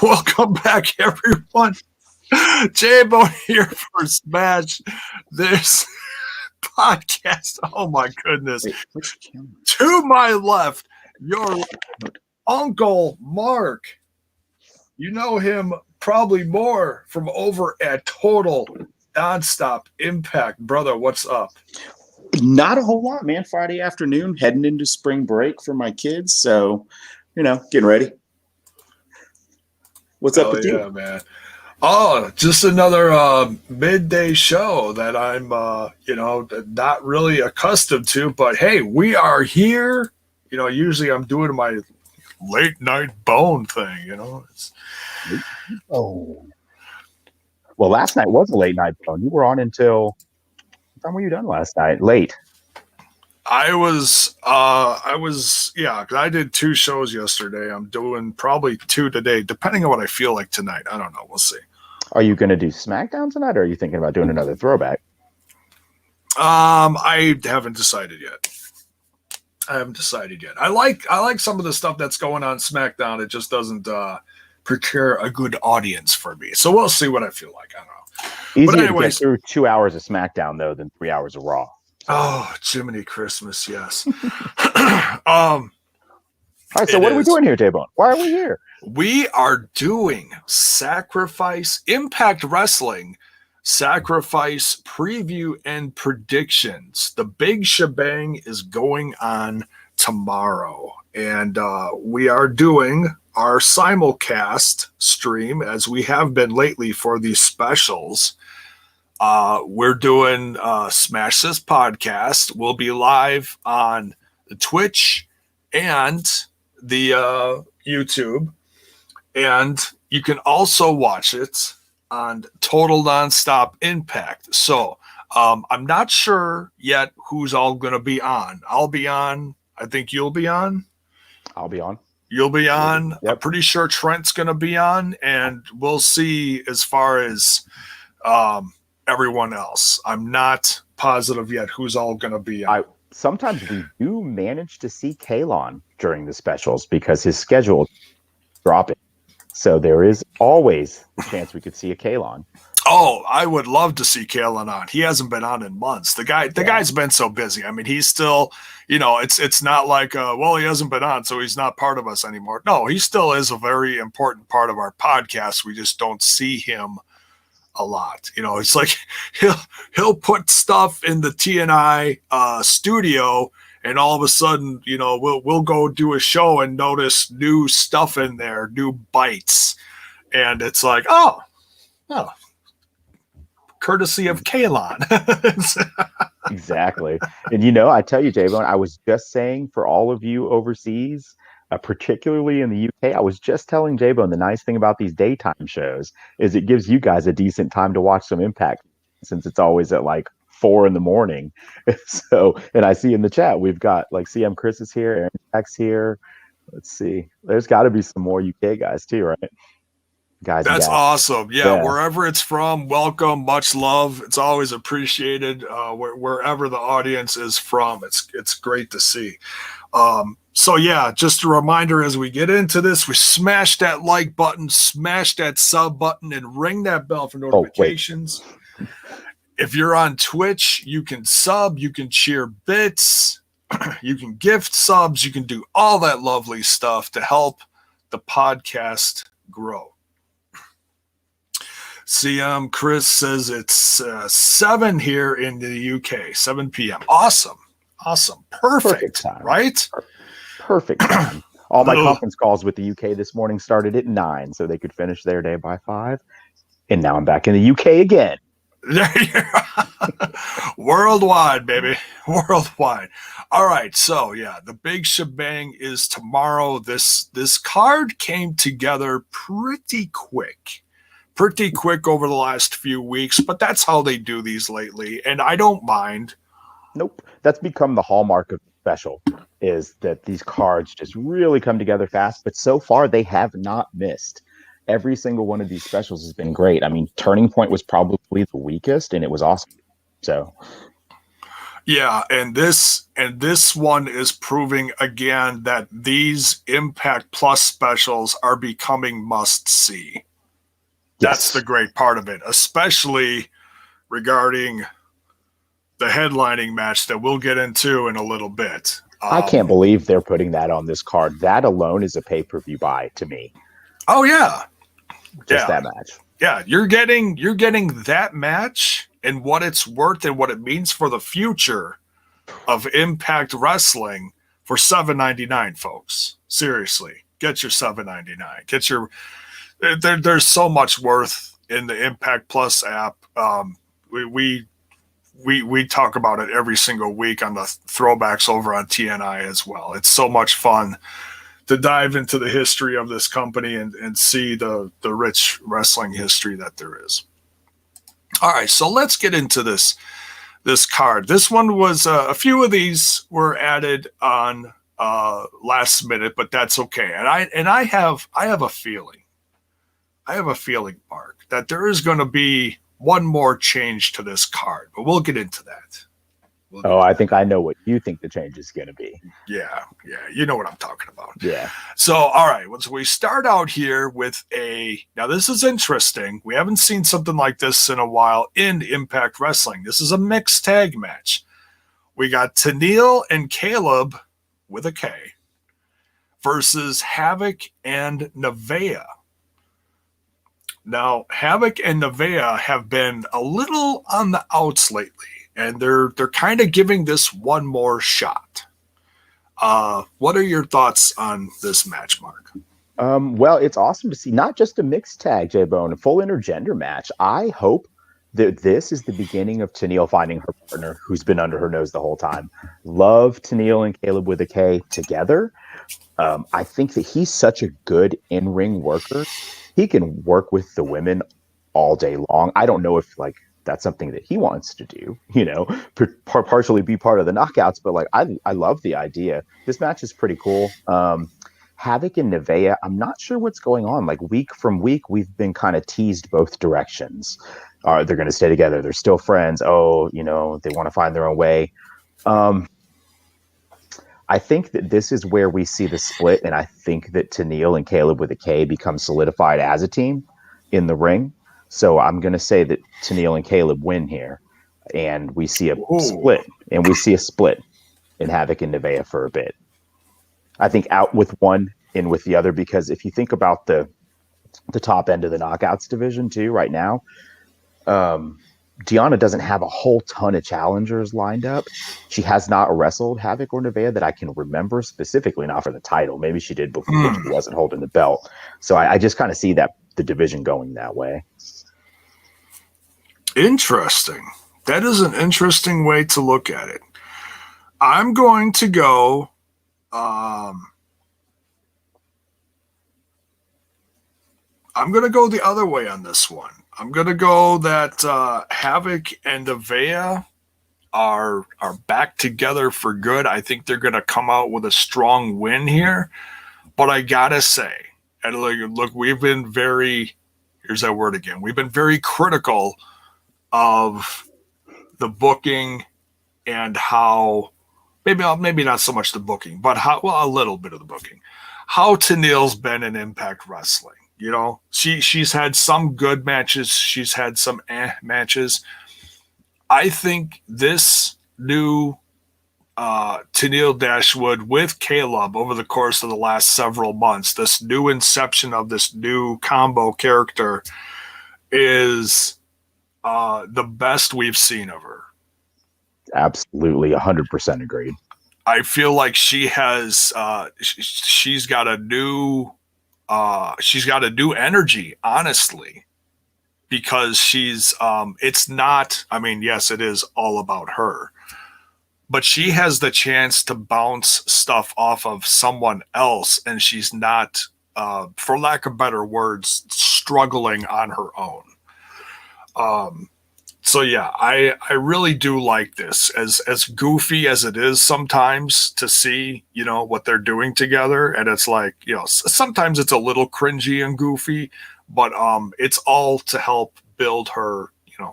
Welcome back, everyone. JAYBONE here for Smash This podcast. Oh my goodness. To my left, your Uncle Mark. You know him probably more from over at Total Nonstop Impact. Brother, what's up? Not a whole lot, man. Friday afternoon, heading into spring break for my kids. So, getting ready. What's up with you? Man. Oh, just another midday show that I'm, not really accustomed to. But hey, we are here. Usually I'm doing my late night bone thing. Oh, well, last night was a late night bone. You were on until what time were you done last night? Late. I was, yeah, because I did 2 shows yesterday. I'm doing probably 2 today, depending on what I feel like tonight. I don't know. We'll see. Are you going to do SmackDown tonight, or are you thinking about doing another throwback? I haven't decided yet. I like some of the stuff that's going on SmackDown. It just doesn't procure a good audience for me. So we'll see what I feel like. I don't know. Easier to get through 2 hours of SmackDown though than 3 hours of Raw. Oh, Jiminy Christmas, yes. All right, so what are we doing here, JAYBONE? Why are we here? We are doing Sacrifice Impact Wrestling Sacrifice preview and predictions. The big shebang is going on tomorrow, and we are doing our simulcast stream as we have been lately for these specials. We're doing Smash This Podcast. We'll be live on the Twitch and the YouTube, and you can also watch it on Total Nonstop Impact. So I'm not sure yet who's all going to be on. I'll be on. I think you'll be on. I'll be on. You'll be on. Yep. I'm pretty sure Trent's going to be on, and we'll see as far as everyone else. I'm not positive yet who's all going to be on. Sometimes we do manage to see Kalon during the specials because his schedule is dropping. So there is always a chance we could see a Kalon. Oh, I would love to see Kalon on. He hasn't been on in months. The guy's been so busy. I mean, he's still, it's not like, he hasn't been on, so he's not part of us anymore. No, he still is a very important part of our podcast. We just don't see him a lot. It's like he'll put stuff in the TNI studio, and all of a sudden, we'll go do a show and notice new stuff in there, new bites, and it's like, oh, courtesy of Kalon. Exactly. And I tell you, JAYBONE, I was just saying for all of you overseas, particularly in the UK, I was just telling JAYBONE the nice thing about these daytime shows is it gives you guys a decent time to watch some Impact since it's always at like 4 a.m. So, and I see in the chat we've got like CM Chris is here, Aaron Jack's here. Let's see, there's got to be some more UK guys too, right? Guys, that's awesome. Yeah, wherever it's from, welcome, much love. It's always appreciated. Wherever the audience is from, it's great to see. So yeah, just a reminder as we get into this, we smash that like button, smash that sub button, and ring that bell for notifications. If you're on Twitch, you can sub, you can cheer bits, you can gift subs, you can do all that lovely stuff to help the podcast grow. CM Chris says it's 7 here in the UK, 7 p.m. Awesome. Perfect time, right? Perfect time. All my conference calls with the UK this morning started at 9, so they could finish their day by 5. And now I'm back in the UK again. Worldwide, baby. Worldwide. All right. So yeah, the big shebang is tomorrow. This card came together pretty quick over the last few weeks, but that's how they do these lately, and I don't mind. Nope. That's become the hallmark of the special, is that these cards just really come together fast, but so far they have not missed. Every single one of these specials has been great. I mean, Turning Point was probably the weakest, and it was awesome. So Yeah, and this one is proving again that these Impact Plus specials are becoming must see. That's the Yes. great part of it, especially regarding the headlining match that we'll get into in a little bit. I can't believe they're putting that on this card. That alone is a pay-per-view buy to me. Oh yeah, Just yeah, that match. yeah. You're getting that match and what it's worth and what it means for the future of Impact Wrestling for $7.99, folks. Seriously, get your $7.99. Get your there's so much worth in the Impact Plus app. We we talk about it every single week on the throwbacks over on TNI as well. It's so much fun to dive into the history of this company and see the rich wrestling history that there is. All right, so let's get into this card. This one was a few of these were added on last minute, but that's okay. And I have a feeling, Mark, that there is going to be one more change to this card, but we'll get into that. I think I know what you think the change is going to be. Yeah, you know what I'm talking about. Yeah. So, all right, so we start out here with now this is interesting. We haven't seen something like this in a while in Impact Wrestling. This is a mixed tag match. We got Tennille and Caleb with a K versus Havoc and Nevaeh. Now, Havoc and Nevaeh have been a little on the outs lately, and they're kind of giving this one more shot. What are your thoughts on this match, Mark? Well, it's awesome to see not just a mixed tag, J-Bone, a full intergender match. I hope that this is the beginning of Tennille finding her partner who's been under her nose the whole time. Love Tennille and Caleb with a K together. I think that he's such a good in-ring worker. He can work with the women all day long. I don't know if that's something that he wants to do, partially be part of the knockouts, but I love the idea. This match is pretty cool. Havoc and Nevaeh, I'm not sure what's going on. Week from week, we've been kind of teased both directions. They're going to stay together. They're still friends. Oh, they want to find their own way. I think that this is where we see the split, and I think that Tennille and Caleb with a K become solidified as a team in the ring. So I'm going to say that Tennille and Caleb win here, and we see a split, in Havoc and Nevaeh for a bit. I think out with one, in with the other, because if you think about the top end of the knockouts division too right now, Deonna doesn't have a whole ton of challengers lined up. She has not wrestled Havoc or Nevaeh that I can remember, specifically not for the title. Maybe she did before when she wasn't holding the belt. So I just kind of see that the division going that way. Interesting. That is an interesting way to look at it. I'm going to go the other way on this one. I'm going to go that Havoc and Nevaeh are back together for good. I think they're going to come out with a strong win here. But I got to say, and look, we've been here's that word again. We've been very critical of the booking and how, maybe not so much the booking, but a little bit of the booking. How Tennille's been in Impact Wrestling. She's had some good matches. She's had some matches. I think this new Tennille Dashwood with Caleb over the course of the last several months, this new inception of this new combo character is the best we've seen of her. Absolutely, 100% agreed. I feel like she has she's got a new energy, honestly, because she's it's not, yes, it is all about her, but she has the chance to bounce stuff off of someone else, and she's not, for lack of better words, struggling on her own. So yeah, I really do like this, as goofy as it is sometimes to see, what they're doing together. And it's sometimes it's a little cringy and goofy, but it's all to help build her,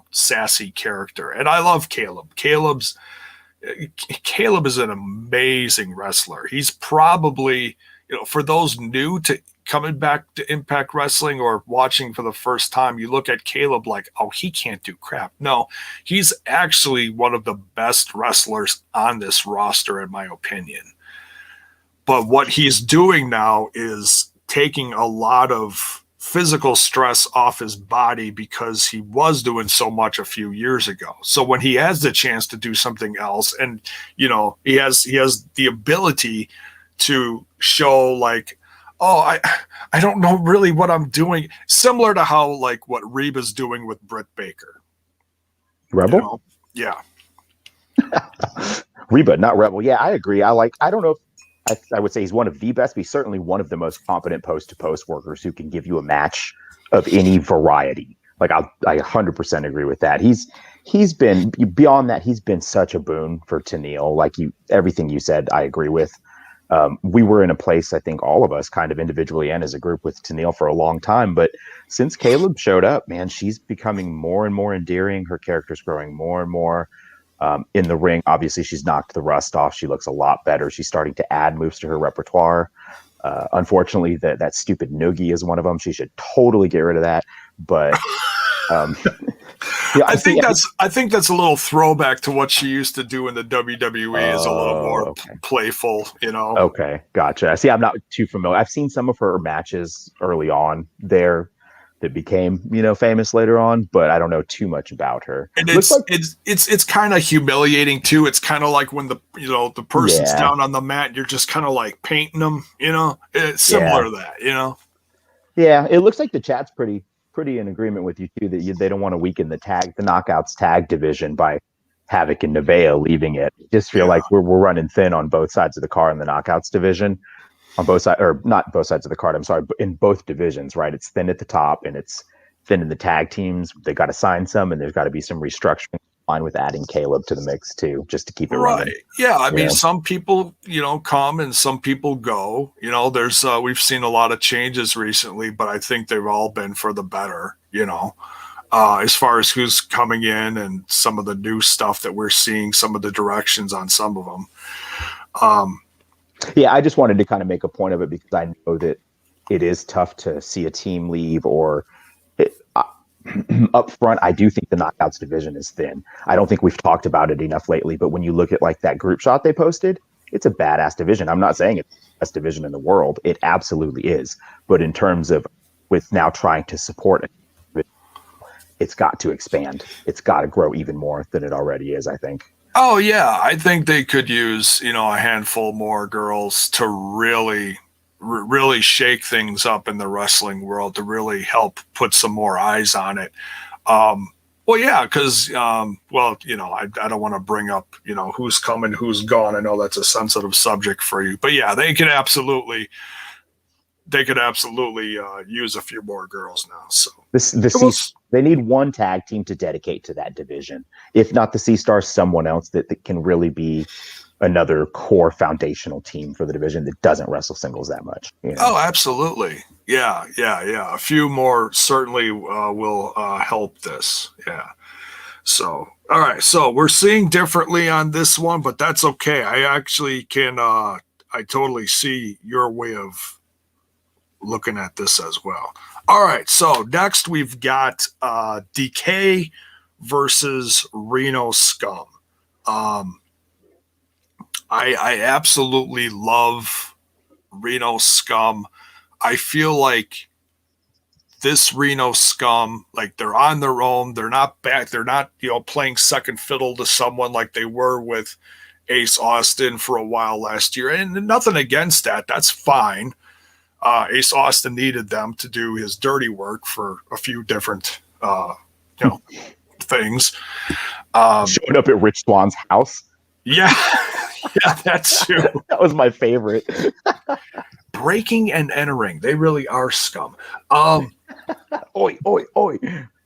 sassy character. And I love Caleb. Caleb's Caleb is an amazing wrestler. He's probably, for those new to coming back to Impact Wrestling or watching for the first time, you look at Caleb like, oh, he can't do crap. No, he's actually one of the best wrestlers on this roster, in my opinion. But what he's doing now is taking a lot of physical stress off his body because he was doing so much a few years ago. So when he has the chance to do something else, and he has the ability to show like, oh, I don't know really what I'm doing, similar to how like what Reba's doing with Britt Baker. Rebel? Yeah. Reba, not Rebel. Yeah, I agree. I don't know if I would say he's one of the best, but he's certainly one of the most competent post-to-post workers who can give you a match of any variety. Like I 100% agree with that. He's been beyond that. He's been such a boon for Tenille. Like everything you said, I agree with. We were in a place, I think all of us kind of individually and as a group with Tenille for a long time. But since Caleb showed up, man, she's becoming more and more endearing. Her character's growing more and more. In the ring, obviously, she's knocked the rust off. She looks a lot better. She's starting to add moves to her repertoire. Unfortunately, that stupid noogie is one of them. She should totally get rid of that. But I think that's a little throwback to what she used to do in the WWE. Is a little more playful, Okay, gotcha. See, I'm not too familiar. I've seen some of her matches early on there that became famous later on, but I don't know too much about her. And it's kind of humiliating too. It's kind of like when the person's down on the mat, you're just kind of like painting them. It's similar to that. Yeah, it looks like the chat's pretty in agreement with you too that they don't want to weaken the Knockouts tag division by Havoc and Nevaeh leaving it. I just feel like we're running thin on both sides of the card in the Knockouts division. On both sides, or not both sides of the card, I'm sorry, but in both divisions, right? It's thin at the top and it's thin in the tag teams. They got to sign some, and there's got to be some restructuring line with adding Caleb to the mix too, just to keep it running. Yeah, I mean, some people, come and some people go. There's we've seen a lot of changes recently, but I think they've all been for the better. As far as who's coming in and some of the new stuff that we're seeing, some of the directions on some of them. Yeah, I just wanted to kind of make a point of it because I know that it is tough to see a team leave or up front. I do think the Knockouts division is thin. I don't think we've talked about it enough lately, but when you look at like that group shot they posted, it's a badass division. I'm not saying it's the best division in the world. It absolutely is. But in terms of with now trying to support it, it's got to expand. It's got to grow even more than it already is, I think. Oh, yeah. I think they could use, a handful more girls to really shake things up in the wrestling world, to really help put some more eyes on it. Well, yeah, because, I don't want to bring up, who's coming, who's gone. I know that's a sensitive subject for you. But, yeah, they could absolutely use a few more girls now. So they need one tag team to dedicate to that division. If not the Sea Stars, someone else that can really be another core foundational team for the division that doesn't wrestle singles that much. Oh, absolutely. Yeah. A few more certainly will help this. Yeah. So, all right. So we're seeing differently on this one, but that's okay. I actually can, I totally see your way of looking at this as well. All right, so next we've got DK versus Reno Scum. I absolutely love Reno Scum. I feel like this Reno Scum, like they're on their own. They're not back. They're not, playing second fiddle to someone like they were with Ace Austin for a while last year. And nothing against that. That's fine. Ace Austin needed them to do his dirty work for a few different, things. Showed up at Rich Swan's house. Yeah, that's true. That was my favorite. Breaking and entering. They really are scum. Oi, oi, oi.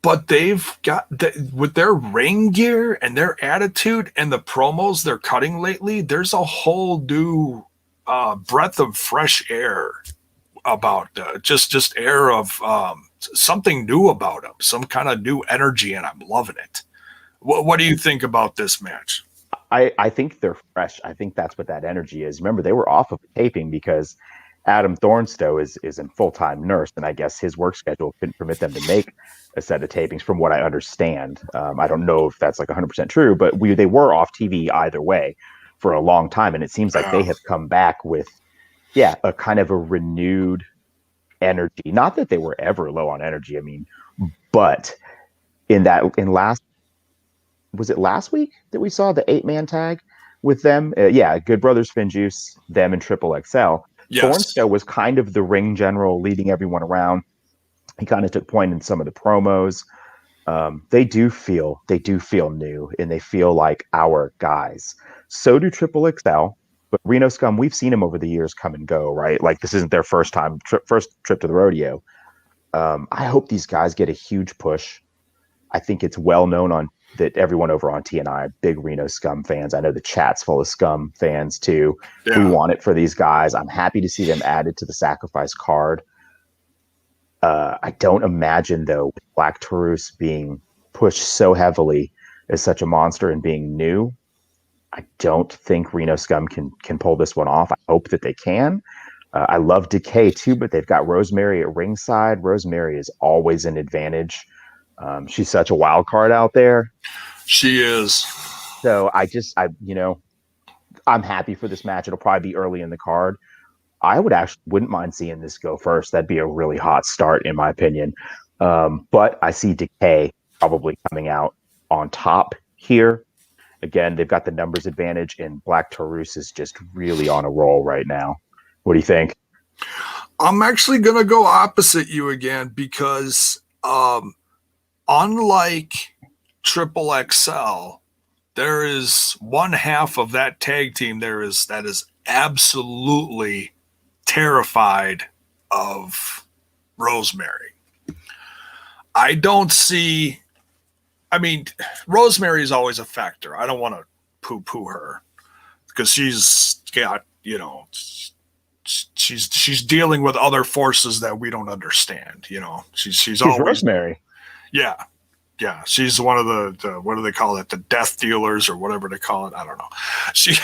But they've got, with their ring gear and their attitude and the promos they're cutting lately, there's a whole new breath of fresh air about just air of something new about them, some kind of new energy, and I'm loving it. What do you think about this match? I think they're fresh. I think that's what that energy is. Remember, they were off of taping because Adam Thornstowe is in full time nurse, and I guess his work schedule couldn't permit them to make a set of tapings, from what I understand. I don't know if that's like 100% true, but they were off TV either way for a long time, and it seems like they have come back with a kind of a renewed energy. Not that they were ever low on energy. I mean, but in last was it last week that we saw the 8-man tag with them? Good Brothers Finjuice, them and Triple XL. Yes. Thornstowe was kind of the ring general, leading everyone around. He kind of took point in some of the promos. They do feel new, and they feel like our guys. So do Triple XL. But Reno Scum, we've seen him over the years come and go, right? Like, this isn't their first trip to the rodeo. I hope these guys get a huge push. I think it's well known on that everyone over on TNI, big Reno Scum fans. I know the chat's full of Scum fans too. Yeah. We want it for these guys. I'm happy to see them added to the sacrifice card. I don't imagine, though, with Black Taurus being pushed so heavily as such a monster and being new, I don't think Reno Scum can pull this one off. I hope that they can. I love Decay too, but they've got Rosemary at ringside. Rosemary is always an advantage. She's such a wild card out there. She is. So I'm happy for this match. It'll probably be early in the card. I wouldn't mind seeing this go first. That'd be a really hot start, in my opinion. But I see Decay probably coming out on top here. Again, they've got the numbers advantage, and Black Taurus is just really on a roll right now. What do you think? I'm actually going to go opposite you again because unlike Triple XL, there is one half of that tag team that is absolutely terrified of Rosemary. I don't see. I mean, Rosemary is always a factor. I don't want to poo-poo her because she's got, she's dealing with other forces that we don't understand. She's always Rosemary. Yeah. Yeah, she's one of the what do they call it? The death dealers or whatever they call it. I don't know. She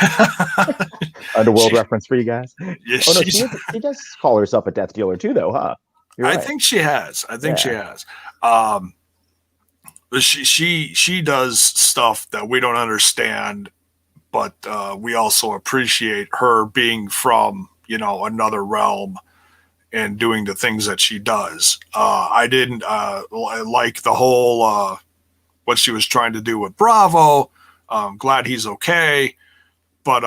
Underworld reference for you guys. Yeah, she does call herself a death dealer too, though, huh? I think she has. She has. She does stuff that we don't understand, but we also appreciate her being from another realm and doing the things that she does. I didn't like the whole what she was trying to do with Bravo. Glad he's okay, but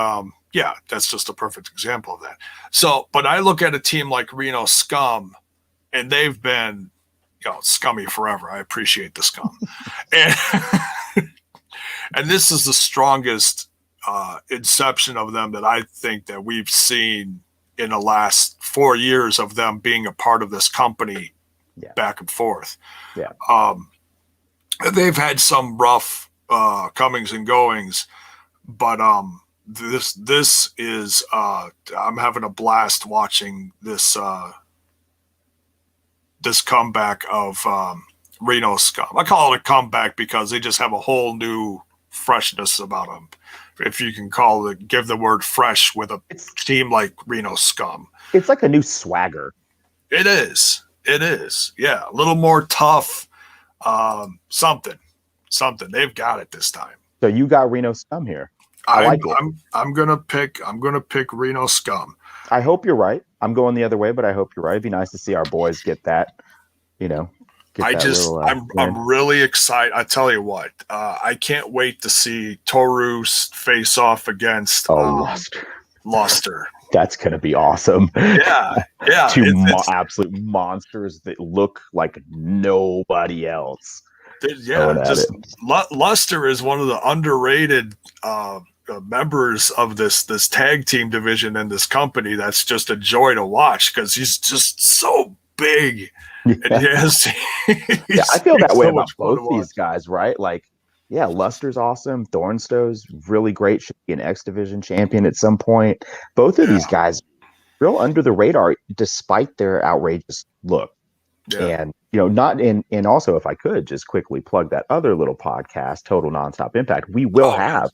that's just a perfect example of that. So, but I look at a team like Reno Scum, and they've been scummy forever. I appreciate the Scum, and this is the strongest inception of them that I think that we've seen in the last 4 years of them being a part of this company back and forth. Yeah. They've had some rough comings and goings, but this is I'm having a blast watching this this comeback of Reno Scum. I call it a comeback because they just have a whole new freshness about them. If you can give the word fresh with a team like Reno Scum. It's like a new swagger. It is. Yeah. A little more tough. Something. They've got it this time. So you got Reno Scum here. I like it. I'm gonna pick Reno Scum. I hope you're right. I'm going the other way, but I hope you're right. It'd be nice to see our boys get that, I'm really excited. I tell you what, I can't wait to see Taurus face off against Luster. That's going to be awesome. Yeah. Two absolute monsters that look like nobody else. Luster is one of the underrated members of this tag team division in this company. That's just a joy to watch because he's just so big. Yeah. I feel that way about both these guys, right? Like, Luster's awesome. Thornstowe's really great. Should be an X Division champion at some point. Both of these guys, real under the radar, despite their outrageous look. Yeah. And, and also, if I could just quickly plug that other little podcast, Total Nonstop Impact, we will have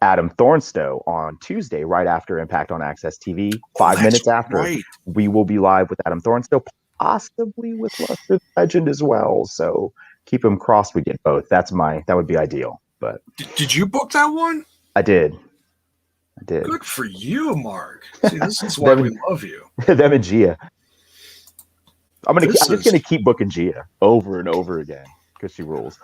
Adam Thornstowe on Tuesday, right after Impact on Access TV. 5 minutes after, right. we will be live with Adam Thornstowe, possibly with Lusted Legend as well. So keep them crossed. We get both. That would be ideal. But Did you book that one? I did. Good for you, Mark. See, this is why them, we love you. Them and Gia. I'm just gonna keep booking Gia over and over again because she rules.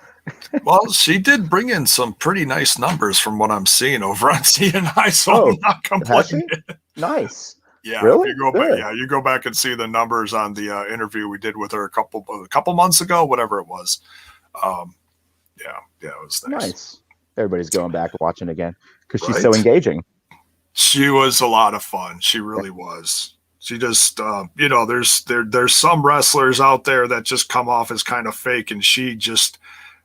Well, she did bring in some pretty nice numbers from what I'm seeing over on CNI, so I'm not complaining. Nice. Yeah, really? You go back and see the numbers on the interview we did with her a couple months ago, whatever it was. Yeah, it was nice. Everybody's going back watching again because she's so engaging. She was a lot of fun. She really was. She just, there's some wrestlers out there that just come off as kind of fake, and she just,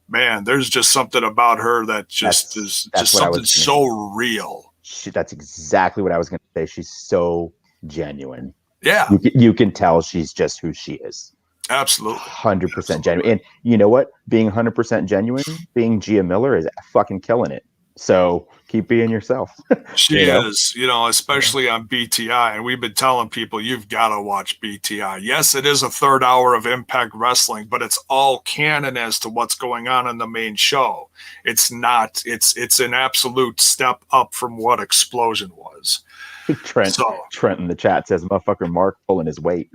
man, there's just something about her that just is just something so real. That's exactly what I was going to say. She's so genuine. Yeah. You can tell she's just who she is. Absolutely. 100% genuine. And you know what? Being 100% genuine, being Gia Miller is fucking killing it. So keep being yourself. She is, especially on BTI. And we've been telling people, you've got to watch BTI. Yes, it is a third hour of Impact Wrestling, but it's all canon as to what's going on in the main show. It's not, it's an absolute step up from what Explosion was. Trent in the chat says, motherfucker Mark pulling his weight.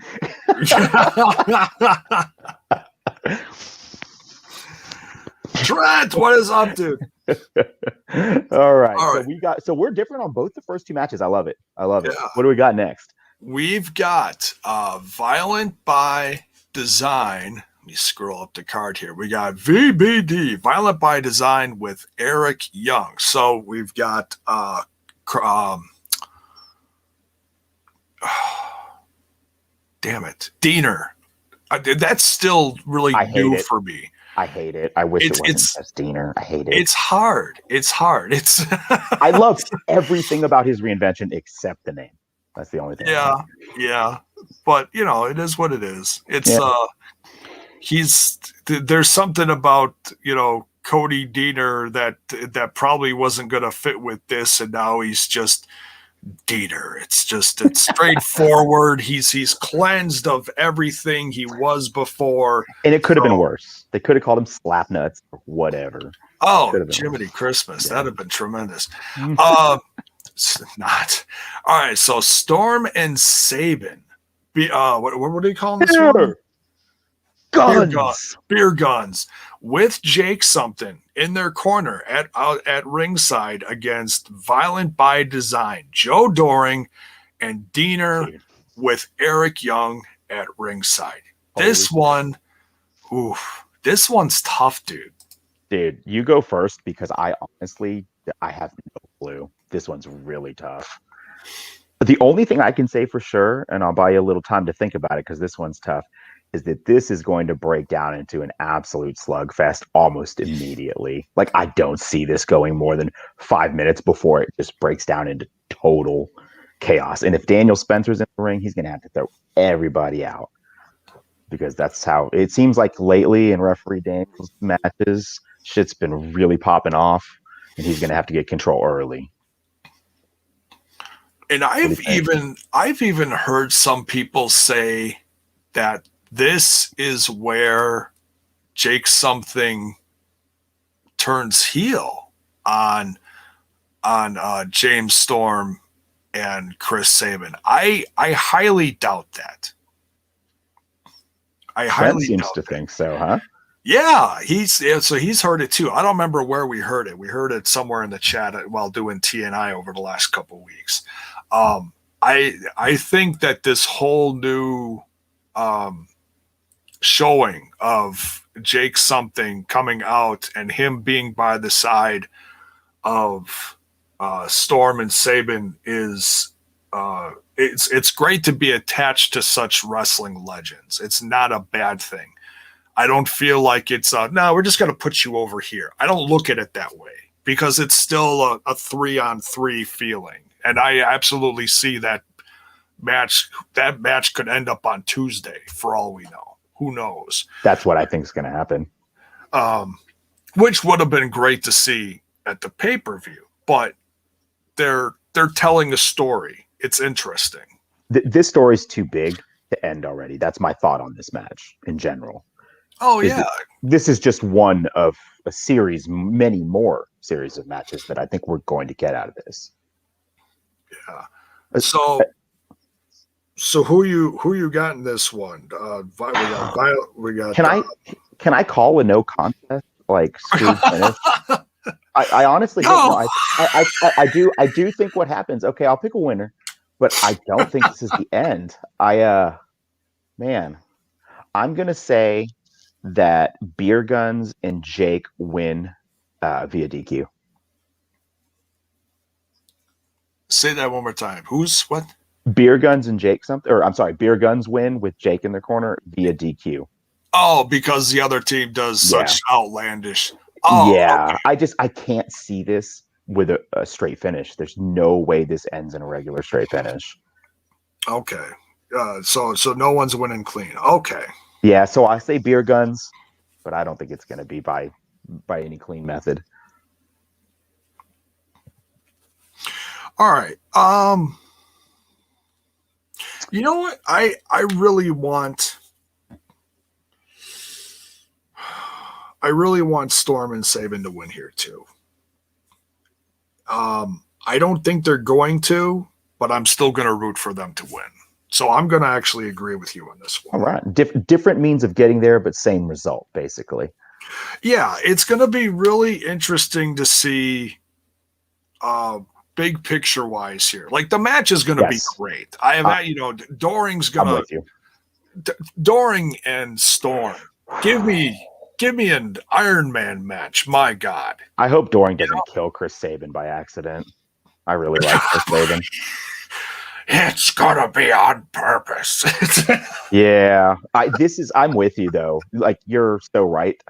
Trent, what is up, dude? All right. So we're different on both the first two matches. I love it. What do we got next? We've got Violent by Design. Let me scroll up the card here. We got VBD, Violent by Design with Eric Young. So we've got damn it, Diener. That's still really new for me. I hate it. I wish it wasn't just Diener. I hate it. It's hard. It's I love everything about his reinvention except the name. That's the only thing. Yeah. But it is what it is. It's there's something about, Cody Diener that probably wasn't gonna fit with this, and now he's just Diener. It's straightforward. He's cleansed of everything he was before. And it could have been worse. They could have called him Slapnuts or whatever. Oh, Jiminy Christmas. That'd have been tremendous. It's not. All right, so Storm and Sabin. What were they calling this one? Beer guns with Jake something in their corner at ringside against Violent by Design, Joe Doring and Diener with Eric Young at ringside. This one's tough, dude. Dude, you go first because I have no clue. This one's really tough. The only thing I can say for sure, and I'll buy you a little time to think about it because this one's tough, is that this is going to break down into an absolute slugfest almost immediately. Like, I don't see this going more than 5 minutes before it just breaks down into total chaos. And if Daniel Spencer's in the ring, he's going to have to throw everybody out because that's how it seems like lately in referee Daniel's matches, shit's been really popping off and he's going to have to get control early. And I've even heard some people say that this is where Jake something turns heel on James Storm and Chris Sabin. I highly doubt that. Seems to think so, huh? Yeah, he's heard it too. I don't remember where we heard it. We heard it somewhere in the chat while doing TNI over the last couple of weeks. I think that this whole new showing of Jake something coming out and him being by the side of Storm and Sabin is it's great to be attached to such wrestling legends. It's not a bad thing. I don't feel like it's no, we're just going to put you over here. I don't look at it that way because it's still a 3-on-3 feeling. And I absolutely see that match. That match could end up on Tuesday for all we know. Who knows? That's what I think is going to happen. Which would have been great to see at the pay-per-view. But they're telling a story. It's interesting. This story's too big to end already. That's my thought on this match in general. Oh yeah, This is just one of a series, many more series of matches that I think we're going to get out of this. yeah. So who you got in this one? We got. Can I call a no contest like screwed finish? I honestly don't know. I do think what happens. Okay, I'll pick a winner, but I don't think this is the end. Man, I'm gonna say that Beer Guns and Jake win via DQ. Say that one more time. Who's what? Beer Guns and Jake something, or I'm sorry, Beer Guns win with Jake in the corner via DQ. Oh, because the other team does such outlandish. Oh, yeah. Okay. I can't see this with a straight finish. There's no way this ends in a regular straight finish. Okay. So no one's winning clean. Okay. Yeah. So I say Beer Guns, but I don't think it's going to be by any clean method. All right. You know what? I really want Storm and Saban to win here too. I don't think they're going to, but I'm still going to root for them to win. So I'm going to actually agree with you on this one. All right. Different means of getting there, but same result, basically. Yeah, it's going to be really interesting to see big picture wise here. Like the match is going to be great. I have Doring's going to Doring and Storm. Give me an Iron Man match. My God. I hope Doring doesn't kill Chris Sabin by accident. I really like Chris Sabin. It's gonna be on purpose. Yeah. I'm with you though. Like you're so right.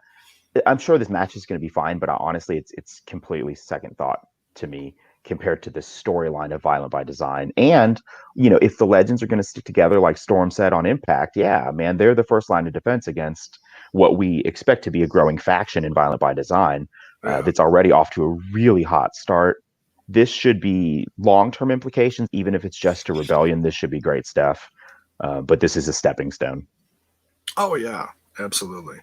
I'm sure this match is going to be fine, but honestly, it's completely second thought to me compared to the storyline of Violent by Design. And, if the legends are going to stick together, like Storm said on Impact, yeah, man, they're the first line of defense against what we expect to be a growing faction in Violent by Design that's already off to a really hot start. This should be long-term implications, even if it's just a rebellion. This should be great stuff. But this is a stepping stone. Oh, yeah, absolutely.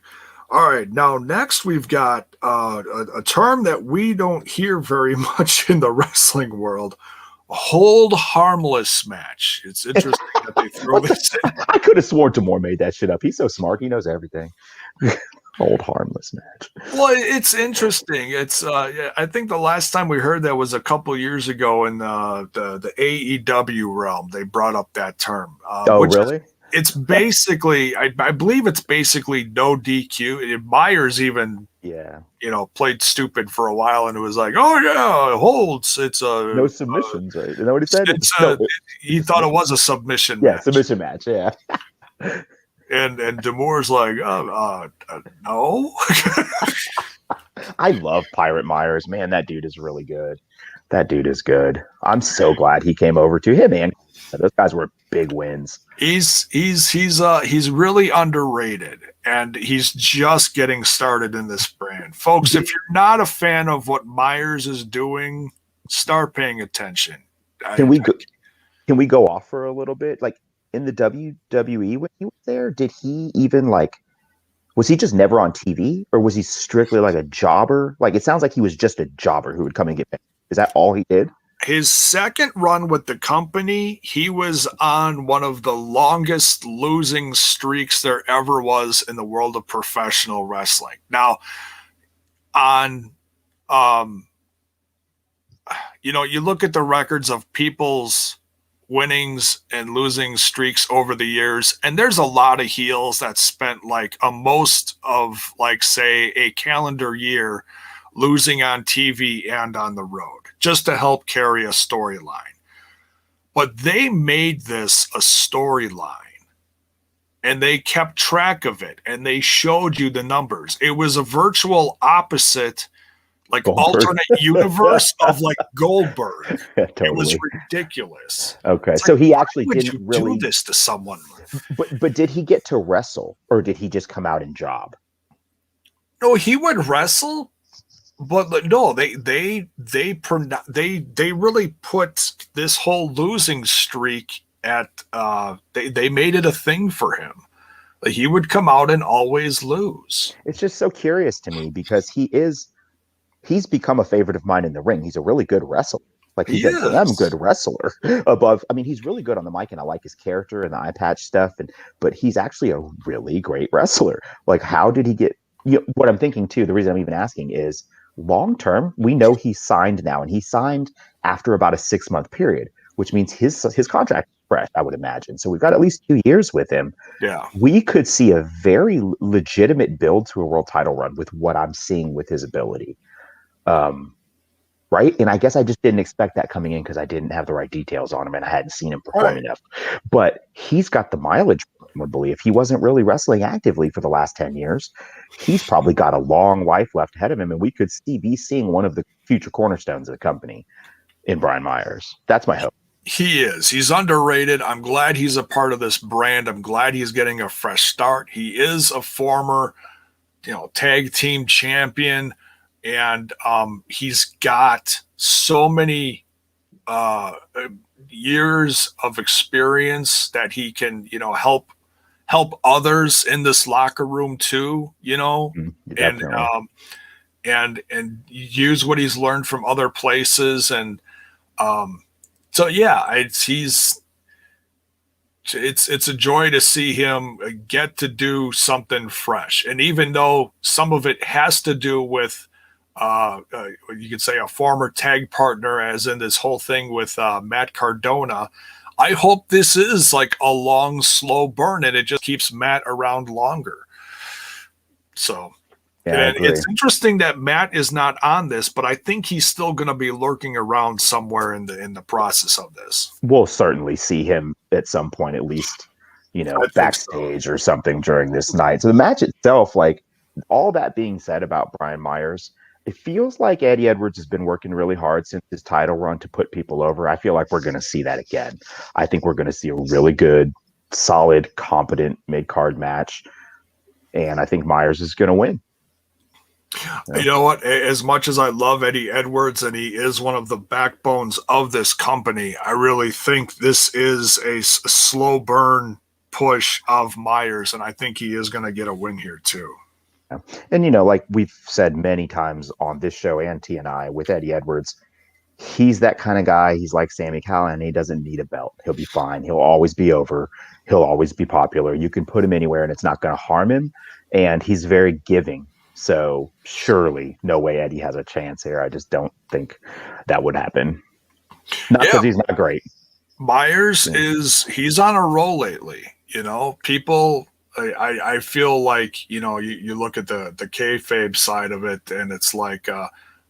All right. Now, next we've got a term that we don't hear very much in the wrestling world, a hold harmless match. It's interesting that they throw this in. I could have sworn Tamor made that shit up. He's so smart. He knows everything. Hold harmless match. Well, it's interesting. It's I think the last time we heard that was a couple years ago in the AEW realm. They brought up that term. Really? It's basically, I believe it's basically no DQ. Myers even, played stupid for a while, and it was like, oh yeah, holds. It's no submissions, right? Is that what he said? He thought it was a submission match. Yeah, submission match. Yeah. And D'Amour's like, no. I love Pirate Myers, man. That dude is really good. That dude is good. I'm so glad he came over to him, man. Those guys were big wins. He's really underrated, and he's just getting started in this brand, folks. If you're not a fan of what Myers is doing, start paying attention. Can we go off for a little bit? Like in the WWE when he was there, did he even was he just never on TV, or was he strictly like a jobber? Like it sounds like he was just a jobber who would come and get paid. Is that all he did? His second run with the company, he was on one of the longest losing streaks there ever was in the world of professional wrestling. Now, you look at the records of people's winnings and losing streaks over the years, and there's a lot of heels that spent most of say a calendar year losing on TV and on the road just to help carry a storyline. But they made this a storyline, and they kept track of it, and they showed you the numbers. It was a virtual opposite, alternate universe of Goldberg. Yeah, totally. It was ridiculous. Okay, so he actually didn't didn't really do this to someone. But did he get to wrestle, or did he just come out and job? No, he would wrestle, But no, they really put this whole losing streak at they made it a thing for him. Like, he would come out and always lose. It's just so curious to me because he's become a favorite of mine in the ring. He's a really good wrestler. Like He he's a damn good is. wrestler. Above, I mean, he's really good on the mic, and I like his character and the eye patch stuff. But he's actually a really great wrestler. Like, how did he get? What I'm thinking too. The reason I'm even asking is long term. We know he's signed now, and he signed after about a 6 month period, which means his contract is fresh. I would imagine. So we've got at least 2 years with him. Yeah. We could see a very legitimate build to a world title run with what I'm seeing with his ability. Um, right? And I guess I just didn't expect that coming in because I didn't have the right details on him and I hadn't seen him perform enough. But he's got the mileage, presumably. If he wasn't really wrestling actively for the last 10 years, he's probably got a long life left ahead of him. And we could be seeing one of the future cornerstones of the company in Brian Myers. That's my hope. He is. He's underrated. I'm glad he's a part of this brand. I'm glad he's getting a fresh start. He is a former, tag team champion, and he's got so many years of experience that he can, help others in this locker room too, and Definitely. and use what he's learned from other places. And so yeah, it's a joy to see him get to do something fresh. And even though some of it has to do with you could say a former tag partner, as in this whole thing with Matt Cardona, I hope this is like a long, slow burn and it just keeps Matt around longer. So, Yeah, I and agree. it's interesting that Matt is not on this, but I think he's still going to be lurking around somewhere in the process of this. We'll certainly see him at some point, at least, I think so. backstage or something during this night. So the match itself, like all that being said about Brian Myers, it feels like Eddie Edwards has been working really hard since his title run to put people over. I feel like we're going to see that again. I think we're going to see a really good, solid, competent mid card match. And I think Myers is going to win. You know what? As much as I love Eddie Edwards and he is one of the backbones of this company, I really think this is a slow burn push of Myers, and I think he is going to get a win here too. And, like we've said many times on this show and TNI with Eddie Edwards, he's that kind of guy. He's like Sami Callihan. He doesn't need a belt. He'll be fine. He'll always be over. He'll always be popular. You can put him anywhere and it's not going to harm him. And he's very giving. So surely no way Eddie has a chance here. I just don't think that would happen. Not because he's not great. Myers he's on a roll lately. People, I feel like, you look at the kayfabe side of it and it's like,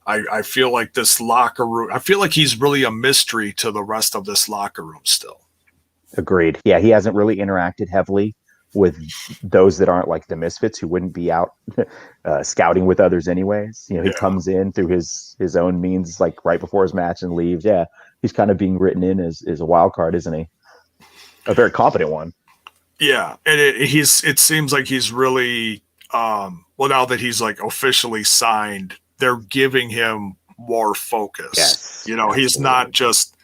I feel like this locker room, I feel like he's really a mystery to the rest of this locker room still. Agreed. Yeah, he hasn't really interacted heavily with those that aren't like the misfits who wouldn't be out scouting with others anyways. He comes in through his own means, like right before his match and leaves. Yeah, he's kind of being written in as a wild card, isn't he? A very competent one. Yeah, and it seems like he's really well, now that he's like officially signed, they're giving him more focus. Yes, he's not just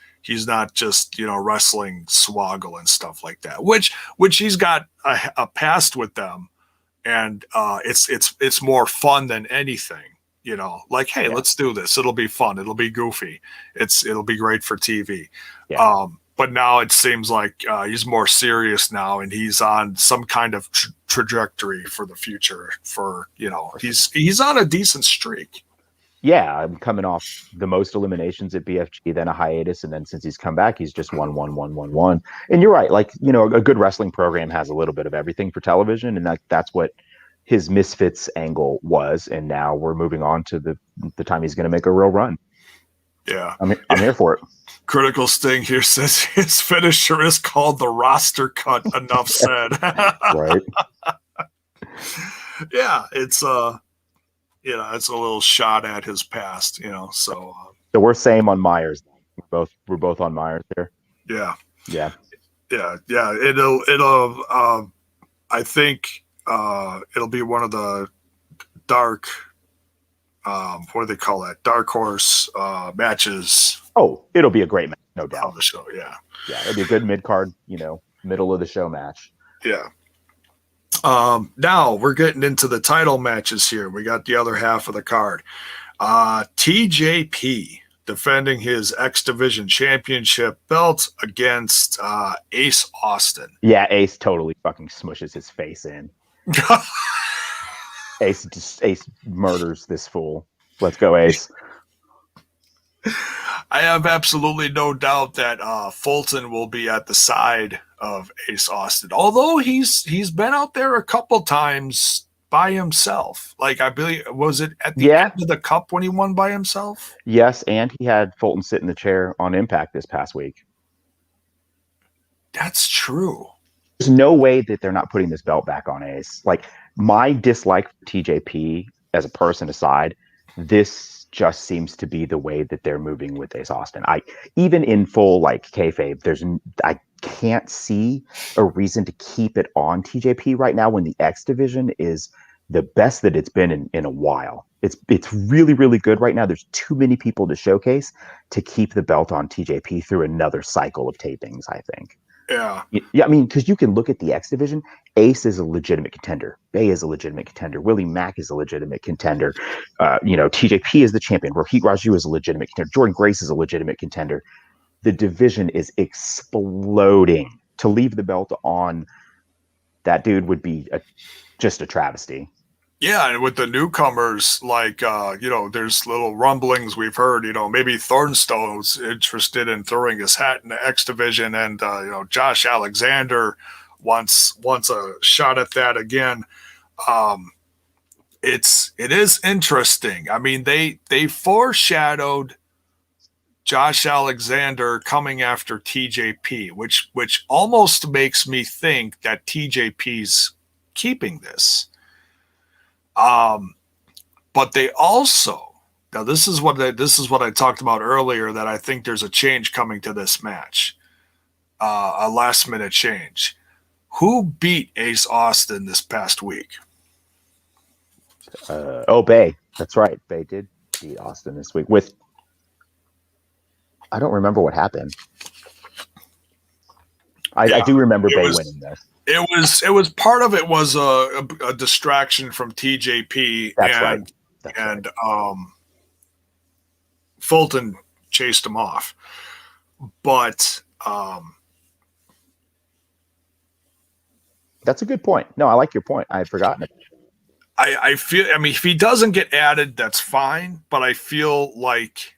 wrestling swoggle and stuff like that, which he's got a past with them, and it's more fun than anything. Like, hey, let's do this. It'll be fun. It'll be goofy. It'll be great for TV. Yeah. But now it seems like he's more serious now, and he's on some kind of trajectory for the future. He's on a decent streak. Yeah, I'm coming off the most eliminations at BFG, then a hiatus, and then since he's come back, he's just won. And you're right, like a good wrestling program has a little bit of everything for television, and that's what his Misfits angle was. And now we're moving on to the time he's going to make a real run. Yeah, I'm here for it. Critical Sting here says his finisher is called the roster cut. Enough said. Right. Yeah, it's it's a little shot at his past. So we're same on Myers. We're both on Myers here. Yeah. Yeah. It'll I think it'll be one of the dark what do they call that? Dark horse matches. Oh, it'll be a great match, no doubt. Of the show, yeah. Yeah, it'll be a good mid card, middle of the show match. Yeah. Now we're getting into the title matches here. We got the other half of the card. TJP defending his X Division Championship belt against Ace Austin. Yeah, Ace totally fucking smushes his face in. Ace murders this fool. Let's go, Ace. I have absolutely no doubt that Fulton will be at the side of Ace Austin. Although he's been out there a couple times by himself. Like, I believe, was it at the end of the Cup when he won by himself? Yes, and he had Fulton sit in the chair on Impact this past week. That's true. There's no way that they're not putting this belt back on Ace. Like, my dislike for TJP as a person aside, this just seems to be the way that they're moving with Ace Austin. Even in full like kayfabe, I can't see a reason to keep it on TJP right now when the X Division is the best that it's been in a while. It's really, really good right now. There's too many people to showcase to keep the belt on TJP through another cycle of tapings, I think. Yeah. Yeah, I mean, because you can look at the X Division. Ace is a legitimate contender. Bay is a legitimate contender. Willie Mack is a legitimate contender. TJP is the champion. Rohit Raju is a legitimate contender. Jordan Grace is a legitimate contender. The division is exploding. To leave the belt on that dude would be just a travesty. Yeah, and with the newcomers, like, there's little rumblings we've heard, maybe Thornstone's interested in throwing his hat in the X Division, and, Josh Alexander wants a shot at that again. It is interesting. I mean, they foreshadowed Josh Alexander coming after TJP, which almost makes me think that TJP's keeping this. But they also, now this is what I talked about earlier, that I think there's a change coming to this match, a last minute change. Who beat Ace Austin this past week? Bay. That's right. Bay did beat Austin this week with. I don't remember what happened. I do remember Bay winning this. It was part of it was a distraction from TJP. That's right. Fulton chased him off. But that's a good point. No, I like your point. I had forgotten it. I feel, if he doesn't get added, that's fine. But I feel like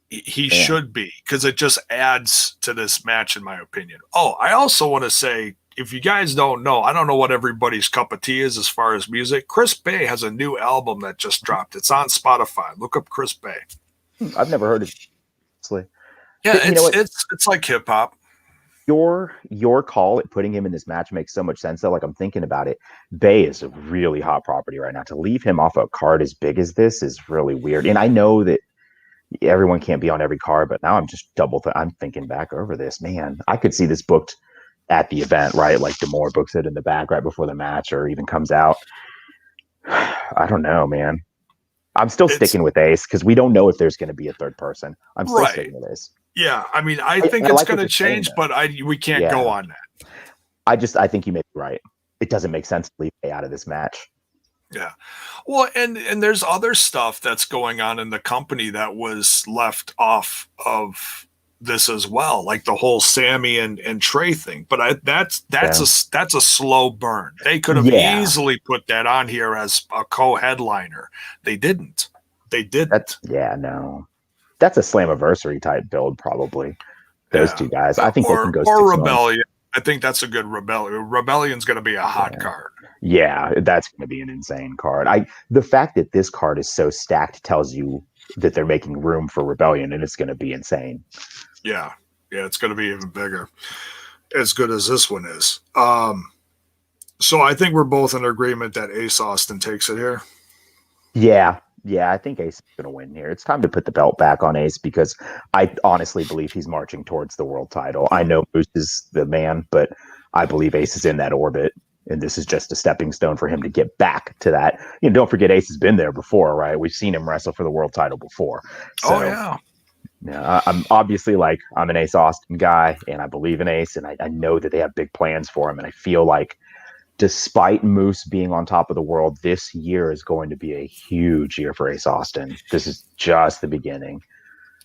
he should be, because it just adds to this match, in my opinion. Oh, I also want to say, if you guys don't know, I don't know what everybody's cup of tea is as far as music. Chris Bay has a new album that just dropped. It's on Spotify. Look up Chris Bay. I've never heard it. Yeah, it's like hip hop. Your call at putting him in this match makes so much sense, though. Like, I'm thinking about it. Bay is a really hot property right now. To leave him off a card as big as this is really weird. And I know that everyone can't be on every card, but now I'm just I'm thinking back over this. Man, I could see this booked at the event, right? Like D'Amore books it in the back right before the match, or even comes out. I don't know, man. I'm still sticking with Ace because we don't know if there's going to be a third person. I'm still sticking with Ace. Yeah, I think it's going to change, but we can't go on that. I think you may be right. It doesn't make sense to leave Bay out of this match. Yeah. Well, and there's other stuff that's going on in the company that was left off of this as well, like the whole Sammy and Trey thing. But that's a slow burn. They could have easily put that on here as a co-headliner. They didn't. No. That's a Slammiversary type build, probably. Those two guys. I think they can go. Or Rebellion. I think that's a good Rebellion. Rebellion's going to be a hot card. Yeah, that's going to be an insane card. The fact that this card is so stacked tells you that they're making room for Rebellion, and it's going to be insane. Yeah, it's going to be even bigger, as good as this one is. So I think we're both in agreement that Ace Austin takes it here. Yeah, I think Ace is going to win here. It's time to put the belt back on Ace, because I honestly believe he's marching towards the world title. I know Moose is the man, but I believe Ace is in that orbit. And this is just a stepping stone for him to get back to that. Don't forget Ace has been there before, right? We've seen him wrestle for the world title before. Oh So yeah. yeah, I'm obviously I'm an Ace Austin guy, and I believe in Ace, and I know that they have big plans for him. And I feel like despite Moose being on top of the world, this year is going to be a huge year for Ace Austin. This is just the beginning.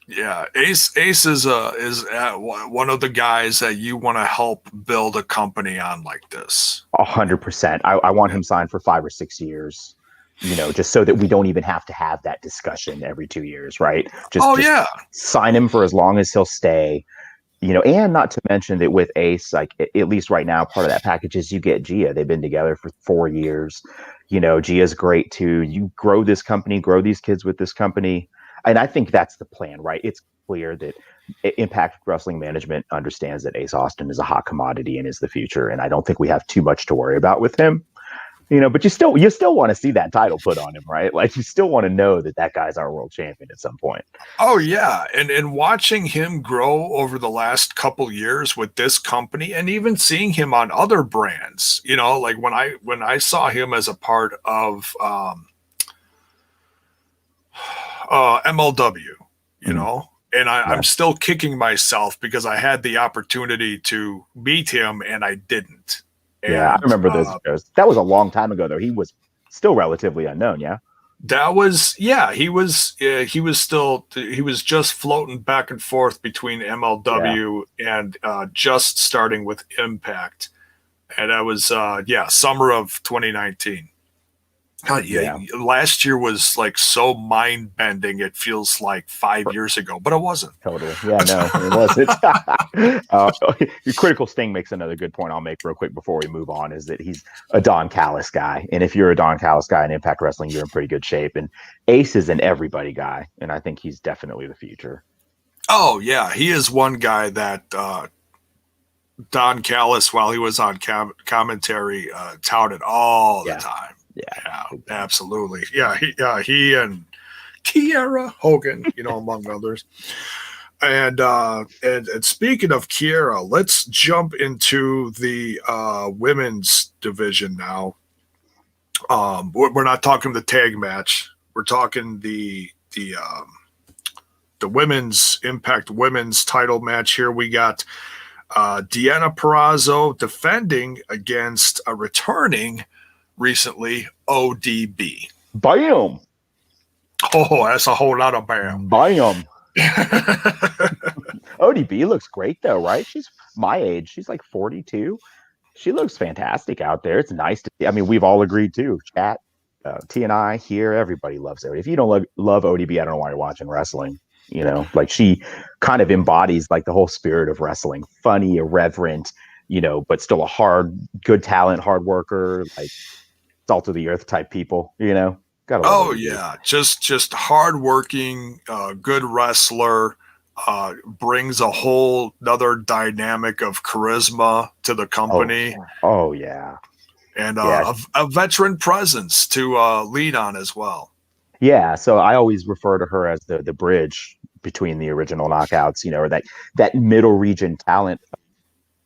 Yeah, Ace is one of the guys that you want to help build a company on like this. 100%. I want him signed for 5 or 6 years. Just so that we don't even have to have that discussion every 2 years, right? Just sign him for as long as he'll stay. And not to mention that with Ace, like at least right now, part of that package is you get Gia. They've been together for 4 years. Gia's great too. You grow this company, grow these kids with this company. And I think that's the plan, right? It's clear that Impact Wrestling Management understands that Ace Austin is a hot commodity and is the future. And I don't think we have too much to worry about with him. But you still want to see that title put on him, right? Like you still want to know that guy's our world champion at some point. Oh yeah, and watching him grow over the last couple years with this company, and even seeing him on other brands, like when I saw him as a part of MLW, and I'm still kicking myself because I had the opportunity to meet him and I didn't. Yeah, I remember those shows. That was a long time ago, though. He was still relatively unknown, yeah? That was, he was just floating back and forth between MLW and just starting with Impact. And that was, summer of 2019. Last year was like so mind bending. It feels like 5 years ago, but it wasn't. Totally. Yeah, no, it wasn't. Critical Sting makes another good point I'll make real quick before we move on, is that he's a Don Callis guy. And if you're a Don Callis guy in Impact Wrestling, you're in pretty good shape. And Ace is an everybody guy. And I think he's definitely the future. Oh, yeah. He is one guy that Don Callis, while he was on commentary, touted all the time. Yeah, absolutely. Yeah, he and Kiera Hogan, among others. And speaking of Kiera, let's jump into the women's division now. We're not talking the tag match. We're talking the women's Impact women's title match here. We got Deanna Purrazzo defending against a returning recently ODB. Bam! Oh, that's a whole lot of bam. Bam! ODB looks great though, right? She's my age. She's like 42. She looks fantastic out there. It's nice to see. I mean, we've all agreed too. Chat, T and I here, everybody loves it. If you don't love ODB, I don't know why you're watching wrestling. Like she kind of embodies like the whole spirit of wrestling. Funny, irreverent, but still a good talent, hard worker, like salt of the earth type people, Oh yeah, just hardworking, good wrestler, brings a whole other dynamic of charisma to the company. Oh yeah, and a veteran presence to lean on as well. Yeah, so I always refer to her as the bridge between the original Knockouts, or that middle region talent.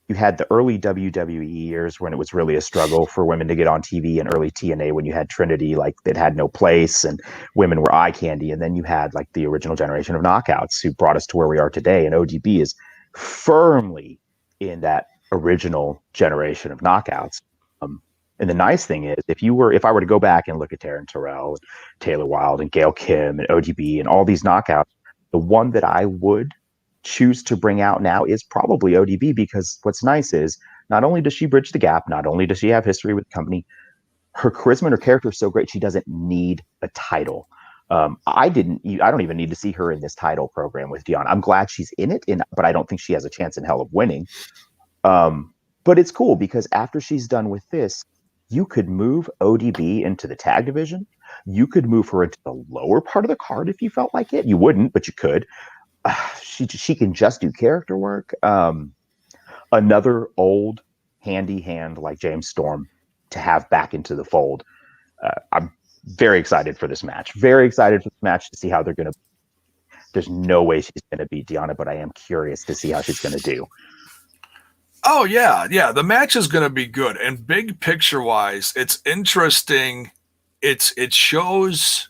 You had the early WWE years when it was really a struggle for women to get on TV, and early TNA when you had Trinity, like that had no place and women were eye candy. And then you had like the original generation of Knockouts who brought us to where we are today. And ODB is firmly in that original generation of Knockouts. And the nice thing is, if I were to go back and look at Taryn Terrell, Taylor Wilde, and Gail Kim, and ODB, and all these Knockouts, the one that I would choose to bring out now is probably ODB, because what's nice is not only does she bridge the gap, not only does she have history with the company, her charisma and her character is so great she doesn't need a title. I don't even need to see her in this title program with Dion. I'm glad she's in it, but I don't think she has a chance in hell of winning. But it's cool because after she's done with this, you could move ODB into the tag division. You could move her into the lower part of the card if you felt like it. You wouldn't, but you could. She can just do character work. Another old handy hand like James Storm to have back into the fold. I'm very excited for this match. Very excited for this match to see how they're going to. There's no way she's going to beat Deanna, but I am curious to see how she's going to do. Oh yeah, yeah. The match is going to be good, and big picture wise, it's interesting. It shows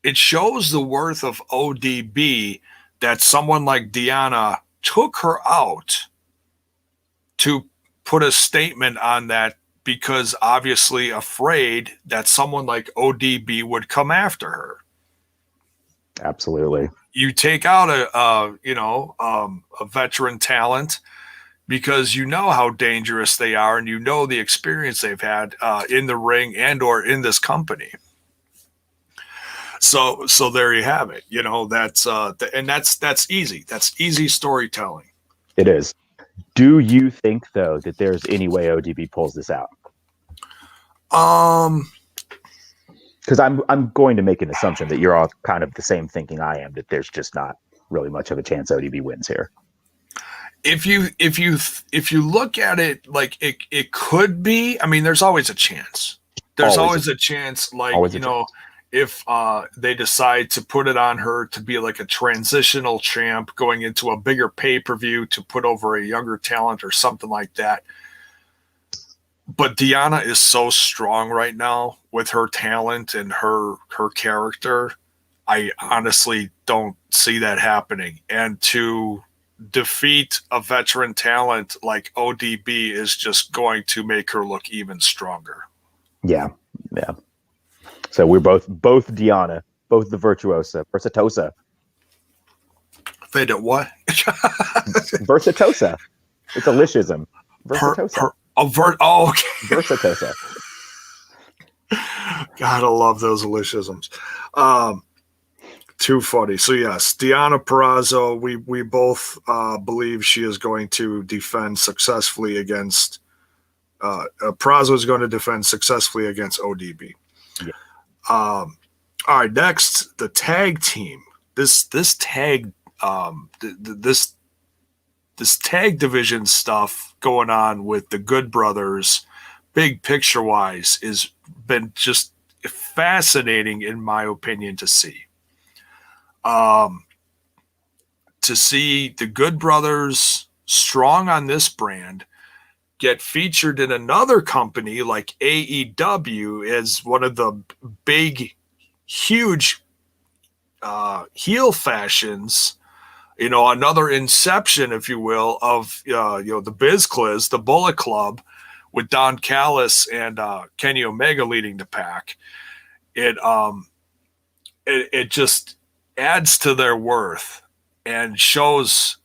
the worth of ODB that someone like Deanna took her out to put a statement on that because obviously afraid that someone like ODB would come after her. Absolutely. You take out a veteran talent because you know how dangerous they are and you know the experience they've had in the ring and or in this company. So there you have it. That's easy. That's easy storytelling. It is. Do you think though that there's any way ODB pulls this out? Um, Because I'm going to make an assumption that you're all kind of the same thinking I am, that there's just not really much of a chance ODB wins here. if you look at it like it could be. I mean, there's always a chance. There's always a chance, like if they decide to put it on her to be like a transitional champ going into a bigger pay-per-view to put over a younger talent or something like that. But Deanna is so strong right now with her talent and her character. I honestly don't see that happening. And to defeat a veteran talent like ODB is just going to make her look even stronger. Yeah. So we're both Deanna, both the Versatosa. They did what? Versatosa. It's a lishism. Versatosa. Okay. Versatosa. Gotta love those aliciisms. Too funny. So yes, Deanna Purrazzo, we both believe she is going to defend successfully against Purrazzo is going to defend successfully against ODB. Yeah. All right, next, the tag team. This tag this tag division stuff going on with the Good Brothers, big picture wise, is been just fascinating in my opinion to see. To see the Good Brothers strong on this brand get featured in another company like AEW as one of the big, huge heel fashions, another inception, if you will, of the Biz Cliz, the Bullet Club, with Don Callis and Kenny Omega leading the pack. It just adds to their worth and shows.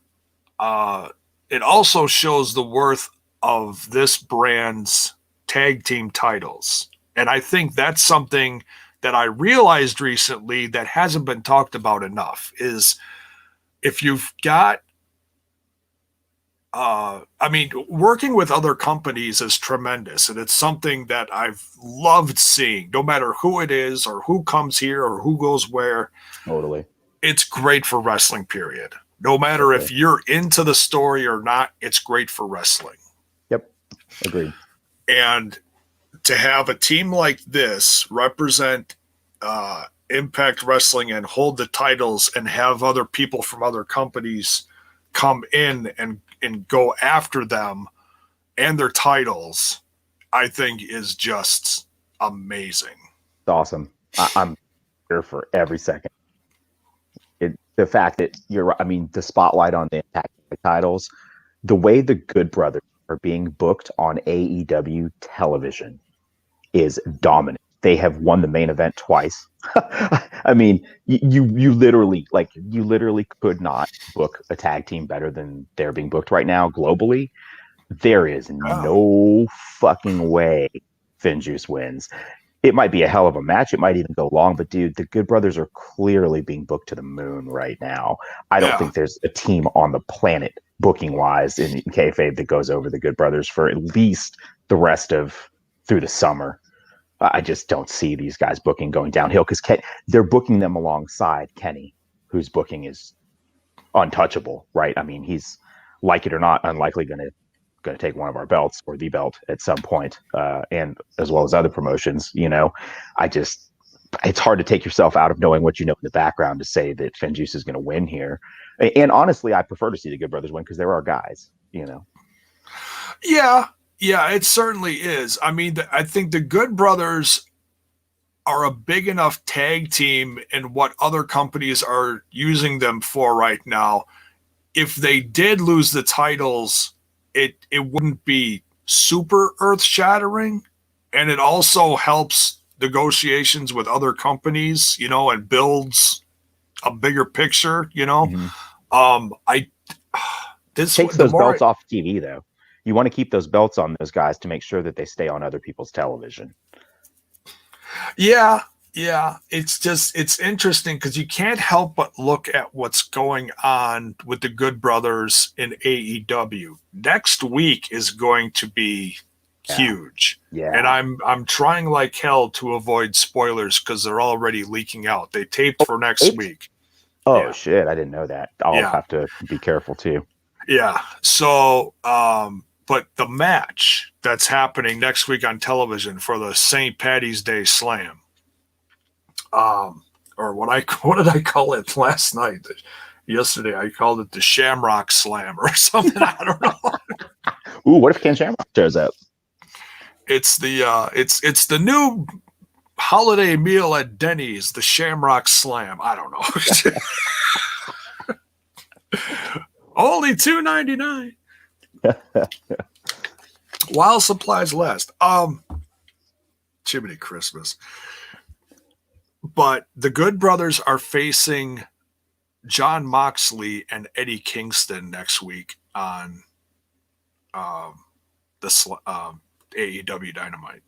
It also shows the worth of this brand's tag team titles, and I think that's something that I realized recently that hasn't been talked about enough. Is if you've got, working with other companies is tremendous, and it's something that I've loved seeing, no matter who it is or who comes here or who goes where. Totally. It's great for wrestling, period. No matter if you're into the story or not, it's great for wrestling. Yep. Agreed. And to have a team like this represent Impact Wrestling and hold the titles and have other people from other companies come in and go after them and their titles, I think is just amazing. It's awesome. I'm here for every second. The fact that the spotlight on the Impact titles, the way the Good Brothers are being booked on AEW television is dominant. They have won the main event twice. I mean, you literally could not book a tag team better than they're being booked right now globally. There is no fucking way Finjuice wins. It might be a hell of a match. It might even go long, but dude, the Good Brothers are clearly being booked to the moon right now. I don't think there's a team on the planet booking wise in kayfabe that goes over the Good Brothers for at least the rest of through the summer. I just don't see these guys booking going downhill because they're booking them alongside Kenny, whose booking is untouchable, right? I mean, he's, like it or not, unlikely going to take one of our belts or the belt at some point, and as well as other promotions. It's hard to take yourself out of knowing what you know in the background to say that Finjuice is going to win here. And honestly, I prefer to see the Good Brothers win because they're our guys. Yeah, yeah, it certainly is. I mean, I think the Good Brothers are a big enough tag team in what other companies are using them for right now. If they did lose the titles, it wouldn't be super earth shattering, and it also helps negotiations with other companies, and builds a bigger picture. Mhm. I this Takes the those more I, belts off TV though. You want to keep those belts on those guys to make sure that they stay on other people's television. Yeah, yeah. It's interesting because you can't help but look at what's going on with the Good Brothers in AEW. Next week is going to be Yeah. huge. And Yeah. I'm trying like hell to avoid spoilers because they're already leaking out. They taped for next Taped? week. Oh Yeah. shit, I didn't know that. I'll Yeah. have to be careful too. Yeah. So but the match that's happening next week on television for the St. Patty's Day Slam, or what did I call it last night? Yesterday I called it the Shamrock Slam or something. I don't know. Ooh, what if Ken Shamrock shows up? It's the new holiday meal at Denny's, the Shamrock Slam. I don't know. Only $2.99 while supplies last. Chimney Christmas. But the Good Brothers are facing John Moxley and Eddie Kingston next week on the AEW Dynamite.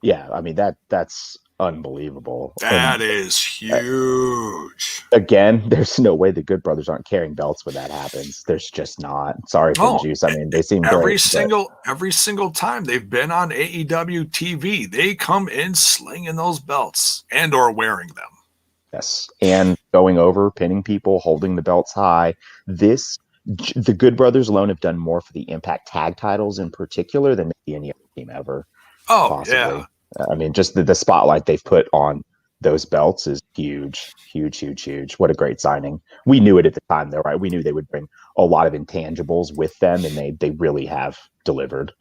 Yeah, I mean that's unbelievable. And That is huge. again, there's no way the Good Brothers aren't carrying belts when that happens. There's just not. Sorry, Oh, Finjuice. I mean, they seem every great, but single time they've been on AEW TV, they come in slinging those belts and or wearing them. yes, and going over, pinning people, holding the belts high. This the Good Brothers alone have done more for the Impact Tag Titles in particular than maybe any other team ever, Oh yeah, possibly. I mean, just the spotlight they've put on those belts is huge, huge, huge, huge. What a great signing. We knew it at the time, though, right? We knew they would bring a lot of intangibles with them, and they really have delivered.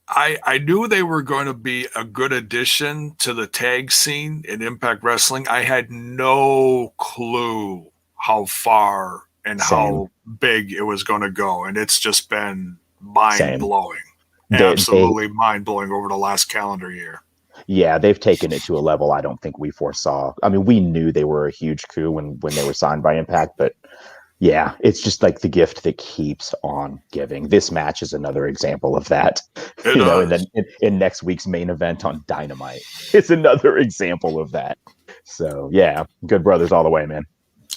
I knew they were going to be a good addition to the tag scene in Impact Wrestling. I had no clue how far and Same, how big it was going to go, and it's just been mind same. blowing, They absolutely mind blowing over the last calendar year. Yeah, they've taken it to a level I don't think we foresaw. I mean, we knew they were a huge coup when they were signed by Impact, but yeah, it's just like the gift that keeps on giving. This match is another example of that. It You know, and then does. in next week's main event on Dynamite, it's another example of that. So yeah, Good Brothers all the way, man.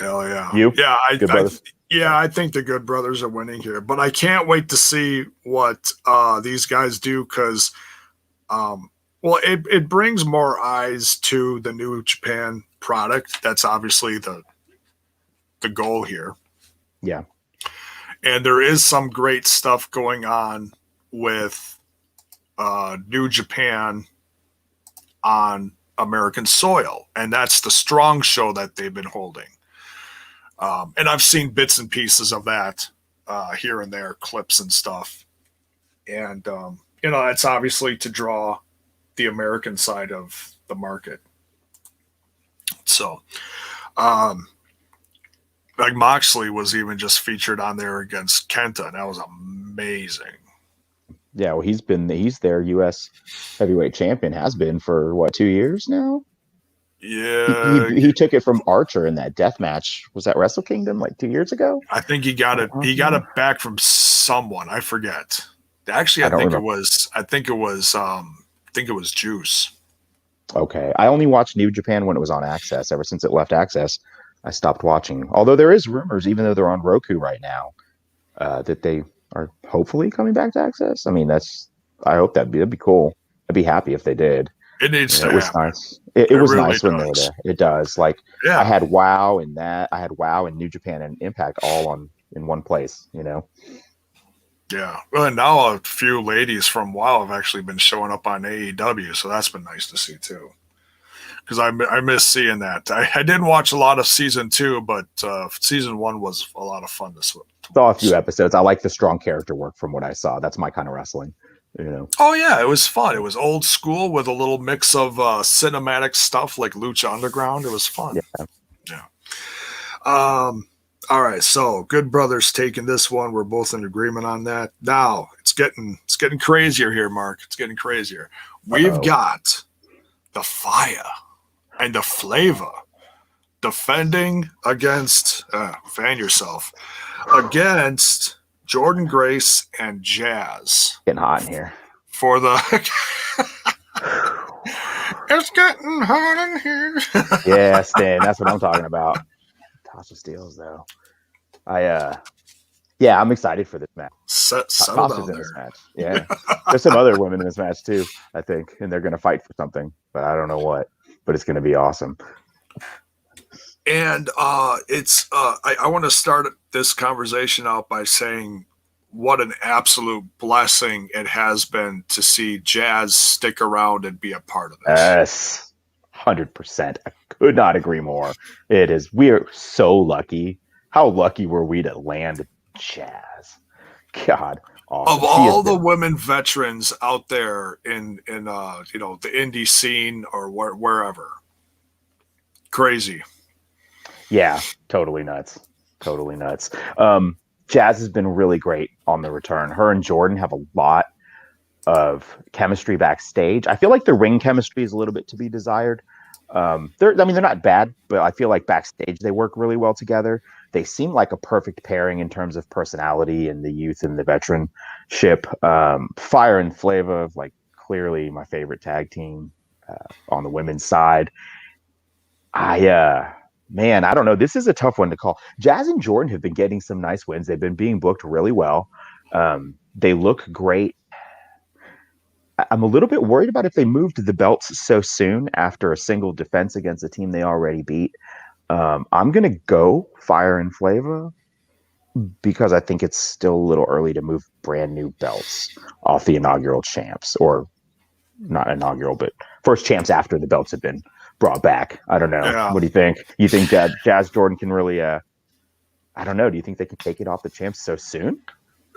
Hell yeah, You, yeah. Good Brothers. Yeah, I think the Good Brothers are winning here, but I can't wait to see what these guys do because, well, it brings more eyes to the New Japan product. That's obviously the goal here, Yeah, and there is some great stuff going on with New Japan on American soil, and that's the Strong Show that they've been holding. And I've seen bits and pieces of that here and there, clips and stuff. And, it's obviously to draw the American side of the market. So, um, like Moxley was even just featured on there against Kenta, and that was amazing. yeah. Well, he's their U.S. heavyweight champion, has been for what, 2 years now. Yeah, He took it from Archer in that death match. Was that Wrestle Kingdom like 2 years ago? I think he got it. He got it back from someone. I forget. Actually, I don't remember. I think it was. I think it was Juice. Okay, I only watched New Japan when it was on Access. Ever since it left Access, I stopped watching. Although there is rumors, even though they're on Roku right now, that they are hopefully coming back to Access. I mean, that's. I hope that'd be cool. I'd be happy if they did. It needs Yeah, to it was happen. nice. It It was really nice when they were does. there. It does. Like I Yeah. had WoW and that. I had WoW and New Japan and Impact all on in one place. You know. Yeah. Well, and now a few ladies from WoW have actually been showing up on AEW, so that's been nice to see too. because I miss seeing that. I didn't watch a lot of season 2, but season 1 was a lot of fun to Saw a watch. few episodes. I like the strong character work from what I saw. That's my kind of wrestling, you know. Oh yeah, it was fun. It was old school with a little mix of cinematic stuff like Lucha Underground. It was fun. Yeah. Yeah. All right, so Good Brothers taking this one. We're both in agreement on that. Now it's getting crazier here, Mark. It's getting crazier. We've got the Fire and the Flavor defending against fan yourself against Jordan Grace and Jazz. Getting hot in here. For the it's getting hot in here. Yeah, Stan, that's what I'm talking about. Tasha Steelz, though. I'm excited for this match. Tasha's in this match. Yeah. There's some other women in this match too, I think, and they're gonna fight for something, but I don't know what. But it's gonna be awesome. And it's I want to start this conversation out by saying what an absolute blessing it has been to see Jazz stick around and be a part of this. Yes, 100%. I could not agree more. It is. We are so lucky. How lucky were we to land Jazz? God, awesome. Of all the women veterans out there in the indie scene or wherever, crazy. Yeah, totally nuts. Totally nuts. Jazz has been really great on the return. Her and Jordan have a lot of chemistry backstage. I feel like the ring chemistry is a little bit to be desired. They're not bad, but I feel like backstage they work really well together. They seem like a perfect pairing in terms of personality and the youth and the veteranship. Fire and Flavor, like clearly my favorite tag team on the women's side. Man, I don't know. This is a tough one to call. Jazz and Jordan have been getting some nice wins. They've been being booked really well. They look great. I'm a little bit worried about if they moved the belts so soon after a single defense against a team they already beat. I'm going to go Fire and Flavor because I think it's still a little early to move brand new belts off the inaugural champs, or not inaugural, but first champs after the belts have been brought back. I don't know. Yeah. What do you think? You think that Jazz Jordan can really, I don't know. Do you think they can take it off the champs so soon?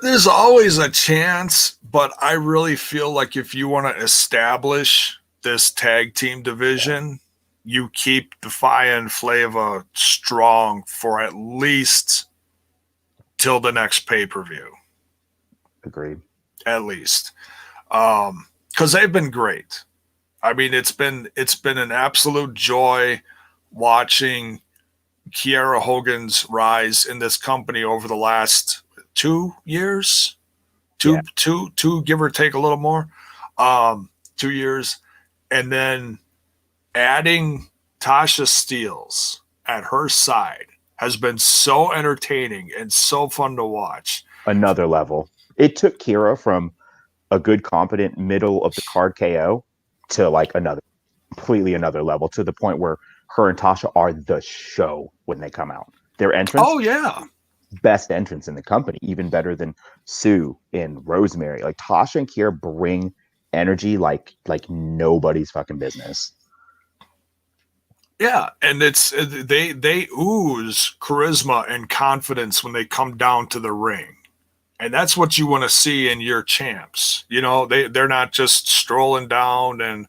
There's always a chance, but I really feel like if you want to establish this tag team division, you keep the Fire and Flavor strong for at least till the next pay-per-view. Agreed. At least. Because they've been great. I mean, it's been an absolute joy watching Kiera Hogan's rise in this company over the last 2 years, two, give or take a little more, 2 years, and then adding Tasha Steelz at her side has been so entertaining and so fun to watch. Another level. It took Kiera from a good, competent middle of the card KO to like completely another level, to the point where her and Tasha are the show when they come out. Their entrance. Oh yeah. Best entrance in the company, even better than Sue and Rosemary. Like Tasha and Kiera bring energy like nobody's fucking business. Yeah, and they ooze charisma and confidence when they come down to the ring. And that's what you want to see in your champs. You know, they're not just strolling down and,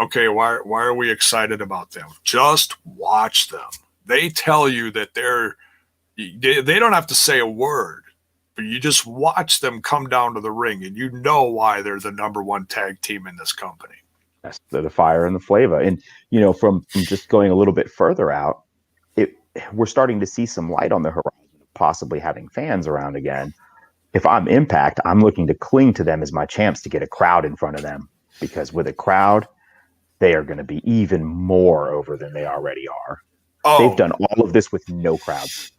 okay, why are we excited about them? Just watch them. They tell you that they don't have to say a word, but you just watch them come down to the ring and you know why they're the number one tag team in this company. That's the Fire and the Flavor. And, you know, from just going a little bit further out, we're starting to see some light on the horizon of possibly having fans around again. If I'm Impact, I'm looking to cling to them as my champs to get a crowd in front of them, because with a crowd, they are going to be even more over than they already are. Oh. They've done all of this with no crowds.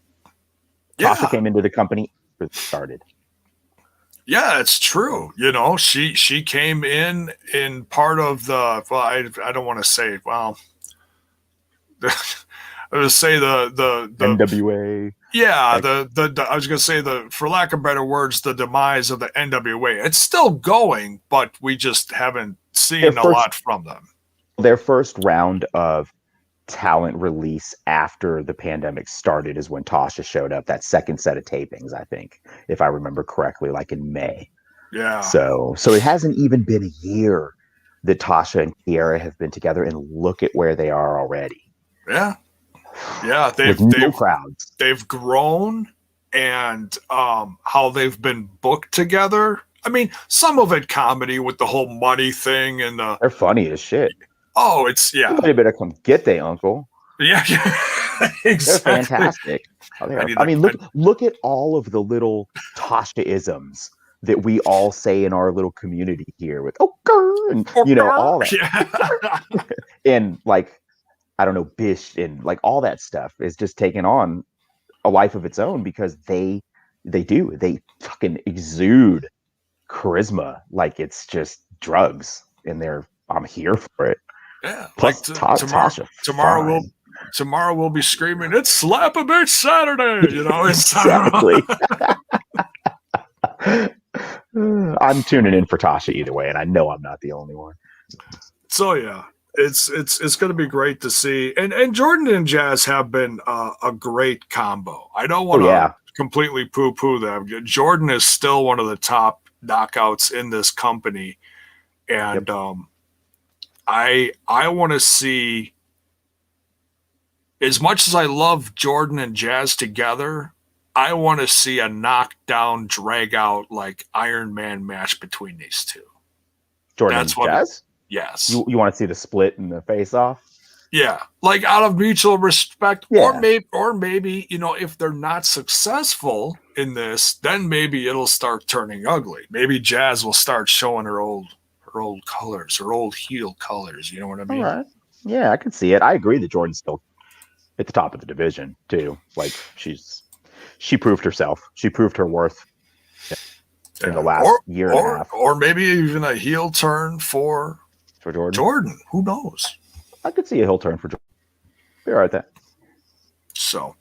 Yeah. Tasha came into the company after it started. Yeah, it's true. You know, she came in part of the, well, I don't want to say, well, I would say the NWA. Yeah, I was going to say, for lack of better words, the demise of the NWA. It's still going, but we just haven't seen a lot from them. Their first round of talent release after the pandemic started is when Tasha showed up. That second set of tapings, I think, if I remember correctly, like in May. Yeah. So it hasn't even been a year that Tasha and Kiera have been together, and look at where they are already. Yeah. Yeah. With no crowds. They've grown, and how they've been booked together. I mean, some of it comedy with the whole money thing and they're funny as shit. Oh, it's You better come get they uncle. Yeah, exactly. They're fantastic. Oh, they are. I mean, look at all of the little Tasha-isms that we all say in our little community here with and all that. Yeah. And like, I don't know, bish and like all that stuff is just taking on a life of its own because they fucking exude charisma like it's just drugs, and I'm here for it. Yeah. Plus, like Tasha. Tomorrow we'll be screaming, "It's Slap a Bitch Saturday!" Exactly. I'm tuning in for Tasha either way, and I know I'm not the only one. So yeah, it's going to be great to see, and Jordan and Jazz have been a great combo. I don't want to completely poo-poo them. Jordan is still one of the top knockouts in this company, and I want to see. As much as I love Jordan and Jazz together, I want to see a knockdown, drag out like Iron Man match between these two. Jordan and Jazz? Yes. You want to see the split and the face off? Yeah. Like out of mutual respect. Yeah. Or maybe, if they're not successful in this, then maybe it'll start turning ugly. Maybe Jazz will start showing her old colors, her old heel colors. You know what I mean? All right. Yeah, I can see it. I agree that Jordan's still at the top of the division too. Like she proved herself. She proved her worth in the last year and a half. Or maybe even a heel turn for Jordan. Who knows? I could see a heel turn for Jordan. Be all right with that. So,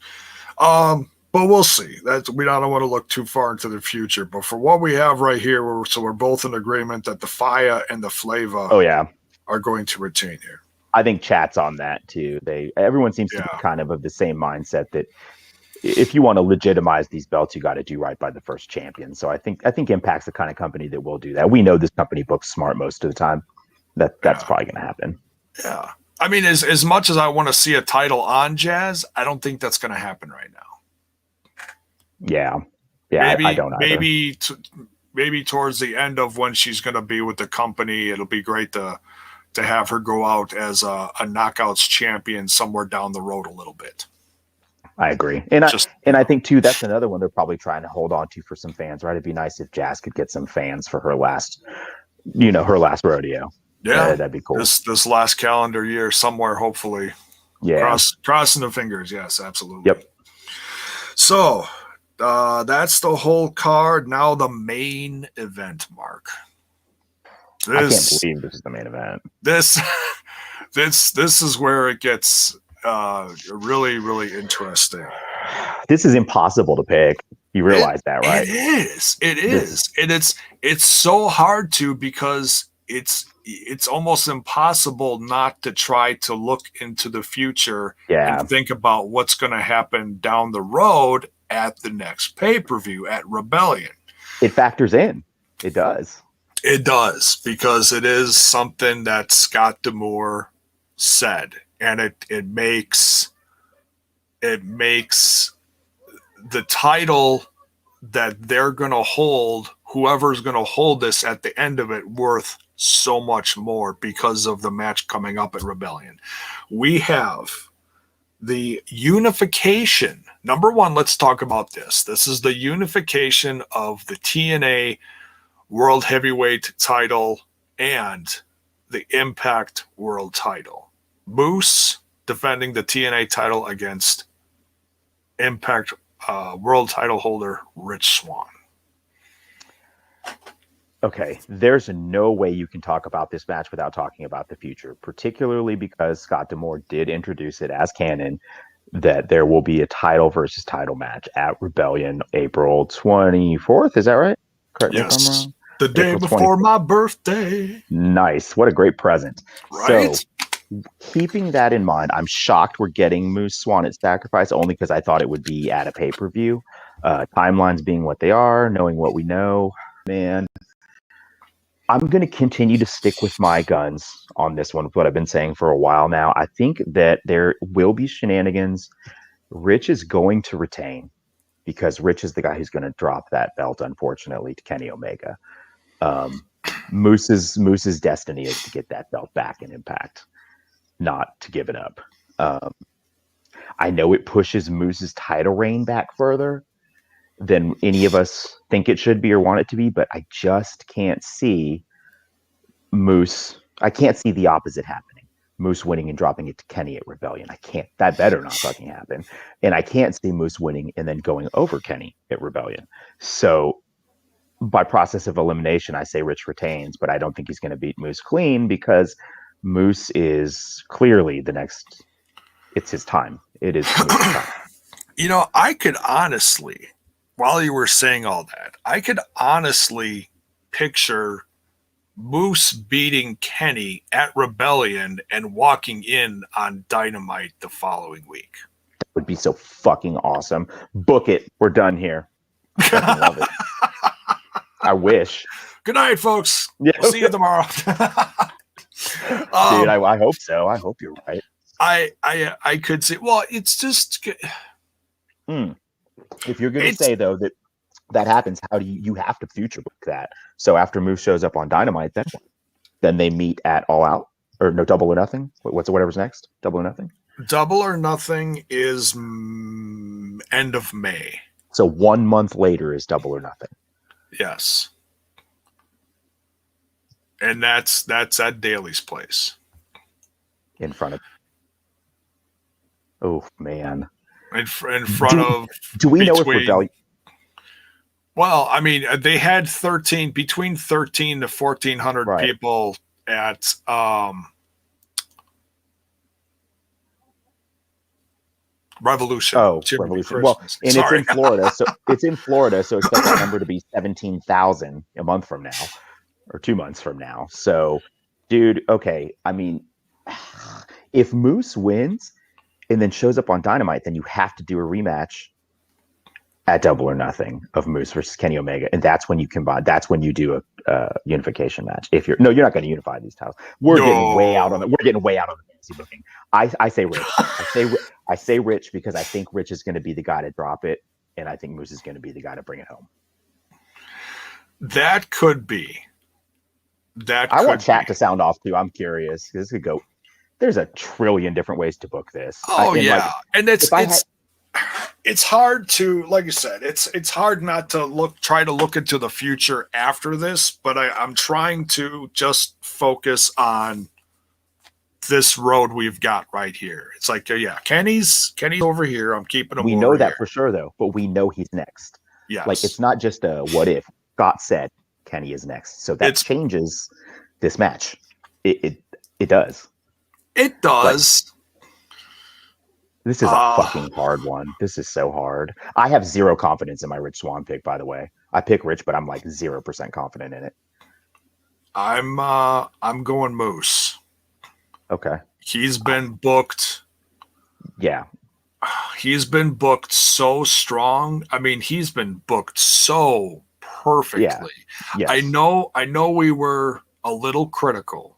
but we'll see. We don't want to look too far into the future. But for what we have right here, we're both in agreement that the Faya and the Flava are going to retain here. I think chat's on that too. Everyone seems to be kind of the same mindset that if you want to legitimize these belts, you got to do right by the first champion. So I think Impact's the kind of company that will do that. We know this company books smart most of the time. That's probably going to happen. Yeah. I mean, as much as I want to see a title on Jazz, I don't think that's going to happen right now. Yeah. I don't either. Maybe towards the end of when she's going to be with the company, it'll be great to have her go out as a knockouts champion somewhere down the road a little bit. I agree. And I think too, that's another one they're probably trying to hold on to for some fans, right? It'd be nice if Jazz could get some fans for her last rodeo. Yeah. That'd be cool. This last calendar year somewhere, hopefully. Yeah. Crossing the fingers. Yes, absolutely. Yep. So that's the whole card. Now the main event, Mark. I can't believe this is the main event. This is where it gets really, really interesting. This is impossible to pick. You realize that, right? It is. And it's so hard to, because it's almost impossible not to try to look into the future and think about what's going to happen down the road at the next pay-per-view at Rebellion. It factors in. It does. It does, because it is something that Scott D'Amore said, and it makes the title that they're going to hold, whoever's going to hold this at the end of it, worth so much more because of the match coming up at Rebellion. We have the unification. Number one, let's talk about this. This is the unification of the TNA World Heavyweight title and the Impact World title. Moose defending the TNA title against Impact World title holder Rich Swann. Okay, there's no way you can talk about this match without talking about the future, particularly because Scott D'Amore did introduce it as canon that there will be a title versus title match at Rebellion April 24th. Is that right? Correct me if I'm wrong. The day before my birthday. Nice. What a great present. Right? So, Keeping that in mind, I'm shocked we're getting Moose Swan at Sacrifice only because I thought it would be at a pay-per-view. Timelines being what they are, knowing what we know, man. I'm going to continue to stick with my guns on this one, what I've been saying for a while now. I think that there will be shenanigans. Rich is going to retain because Rich is the guy who's going to drop that belt, unfortunately, to Kenny Omega. Moose's destiny is to get that belt back in Impact, not to give it up. I know it pushes Moose's title reign back further than any of us think it should be or want it to be, but I just can't see Moose. I can't see the opposite happening. Moose winning and dropping it to Kenny at Rebellion. I can't. That better not fucking happen. And I can't see Moose winning and then going over Kenny at Rebellion. So by process of elimination, I say Rich retains, but I don't think he's going to beat Moose clean because Moose is clearly the next. It's his time. It is Moose's time. You know, I could honestly, while you were saying all that, I could honestly picture Moose beating Kenny at Rebellion and walking in on Dynamite the following week. That would be so fucking awesome. Book it. We're done here. I fucking love it. I wish. Good night, folks. Yeah. We'll see you tomorrow. Dude, I hope so. I hope you're right. I could say, well, it's just. If you're going to say, though, that happens, how do you have to future book that? So after Moose shows up on Dynamite, then they meet at All Out, or no, Double or Nothing. Whatever's next? Double or Nothing? Double or Nothing is end of May. So 1 month later is Double or Nothing. Yes. And that's at Daly's place. In front of. Oh, man. In front of. Do we know if Rebellion. Well, I mean, they had between 13 to 1,400 people at Revolution. Oh, Revolution. Well, and it's in Florida, so expect that number to be 17,000 a month from now, or 2 months from now. So, dude, okay. I mean, if Moose wins and then shows up on Dynamite, then you have to do a rematch at Double or Nothing of Moose versus Kenny Omega, and that's when you combine. That's when you do a unification match. You're not going to unify these titles. We're getting way out on the fantasy booking. I say Rich. I say Rich because I think Rich is going to be the guy to drop it, and I think Moose is going to be the guy to bring it home. That could be. I want chat to sound off too. I'm curious. This could go. There's a trillion different ways to book this. Oh, yeah. And it's hard to, like you said, it's hard not to try to look into the future after this, but I'm trying to just focus on this road we've got right here. It's like, yeah, Kenny's over here. I'm keeping him. We know that for sure, though, but we know he's next. Yes. Like, it's not just a what if. Scott said Kenny is next, so that changes this match. It does. It does. Like, this is a fucking hard one. This is so hard. I have zero confidence in my Rich Swann pick, by the way. I pick Rich, but I'm like 0% confident in it. I'm going Moose. Okay. He's been booked. Yeah. He's been booked so strong. I mean, he's been booked so perfectly. Yeah. Yes. I know we were a little critical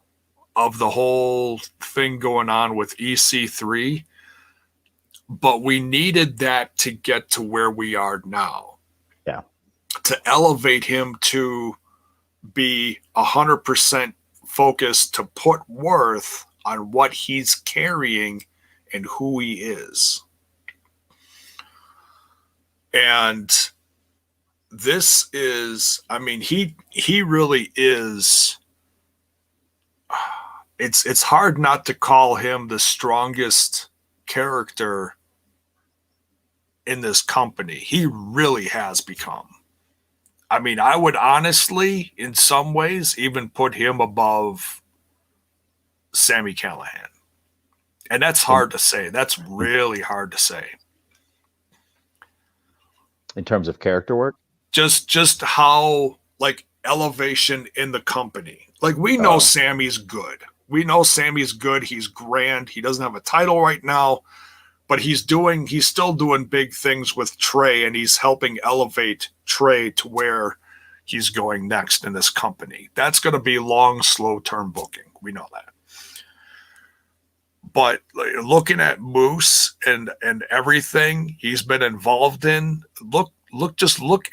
of the whole thing going on with EC3, but we needed that to get to where we are now. Yeah. To elevate him to be 100% focused, to put worth on what he's carrying and who he is. And this is, I mean, he really is. It's hard not to call him the strongest character in this company. He really has become. I mean, I would honestly, in some ways, even put him above Sami Callihan. And that's hard to say. That's really hard to say. In terms of character work? Just how, like, elevation in the company. Like, we know Sammy's good. we know Sammy's good. He's grand. He doesn't have a title right now, but he's still doing big things with Trey, and he's helping elevate Trey to where he's going next in this company. That's going to be long, slow term booking. We know that. But looking at Moose and everything he's been involved in, look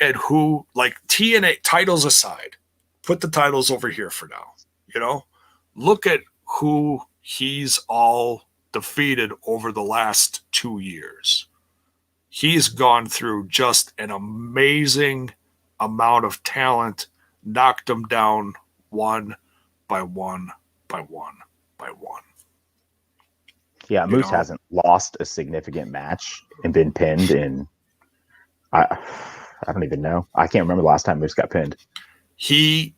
at who, like, TNA titles aside, put the titles over here for now. You know, look at who he's all defeated over the last 2 years. He's gone through just an amazing amount of talent, knocked them down one by one by one by one. Yeah, Moose hasn't lost a significant match and been pinned in. I don't even know. I can't remember the last time Moose got pinned. He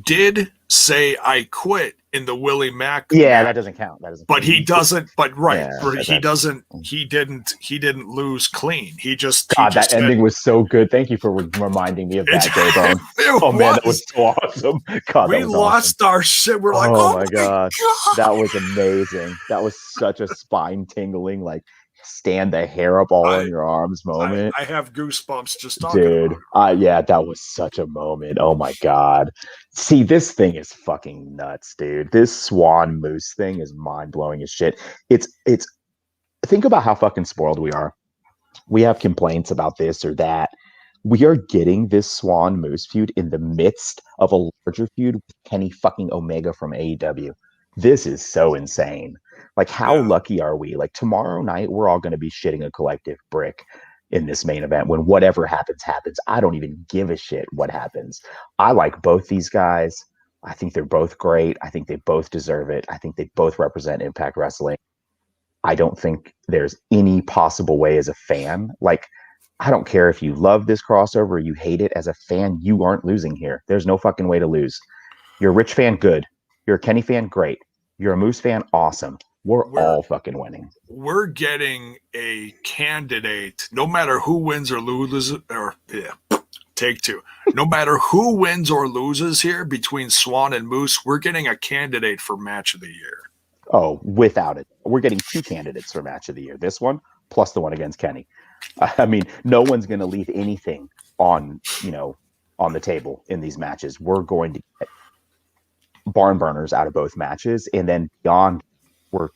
did say I quit in the Willie Mack. Yeah, match, that doesn't count. That doesn't. But he doesn't. But right, yeah, he doesn't. He didn't lose clean. He just. God, that ending was so good. Thank you for reminding me of that, J-Bone. Oh man, that was so awesome. God, we lost our shit. We're like, oh my god, that was amazing. That was such a spine tingling, like, stand the hair up all in your arms moment. I have goosebumps just talking about it. Yeah, that was such a moment. Oh my god. See, this thing is fucking nuts, dude. This Swan Moose thing is mind-blowing as shit. It's think about how fucking spoiled we are. We have complaints about this or that. We are getting this Swan Moose feud in the midst of a larger feud with Kenny fucking Omega from AEW. This is so insane. Like, how lucky are we? Like, tomorrow night, we're all going to be shitting a collective brick in this main event when whatever happens, happens. I don't even give a shit what happens. I like both these guys. I think they're both great. I think they both deserve it. I think they both represent Impact Wrestling. I don't think there's any possible way as a fan. Like, I don't care if you love this crossover or you hate it. As a fan, you aren't losing here. There's no fucking way to lose. You're a Rich fan, good. You're a Kenny fan, great. You're a Moose fan, awesome. We're all fucking winning. We're getting a candidate, no matter who wins or loses, take two. No matter who wins or loses here between Swan and Moose, we're getting a candidate for match of the year. Oh, without it. We're getting two candidates for match of the year. This one, plus the one against Kenny. I mean, no one's going to leave anything on the table in these matches. We're going to get barn burners out of both matches, and then beyond, we're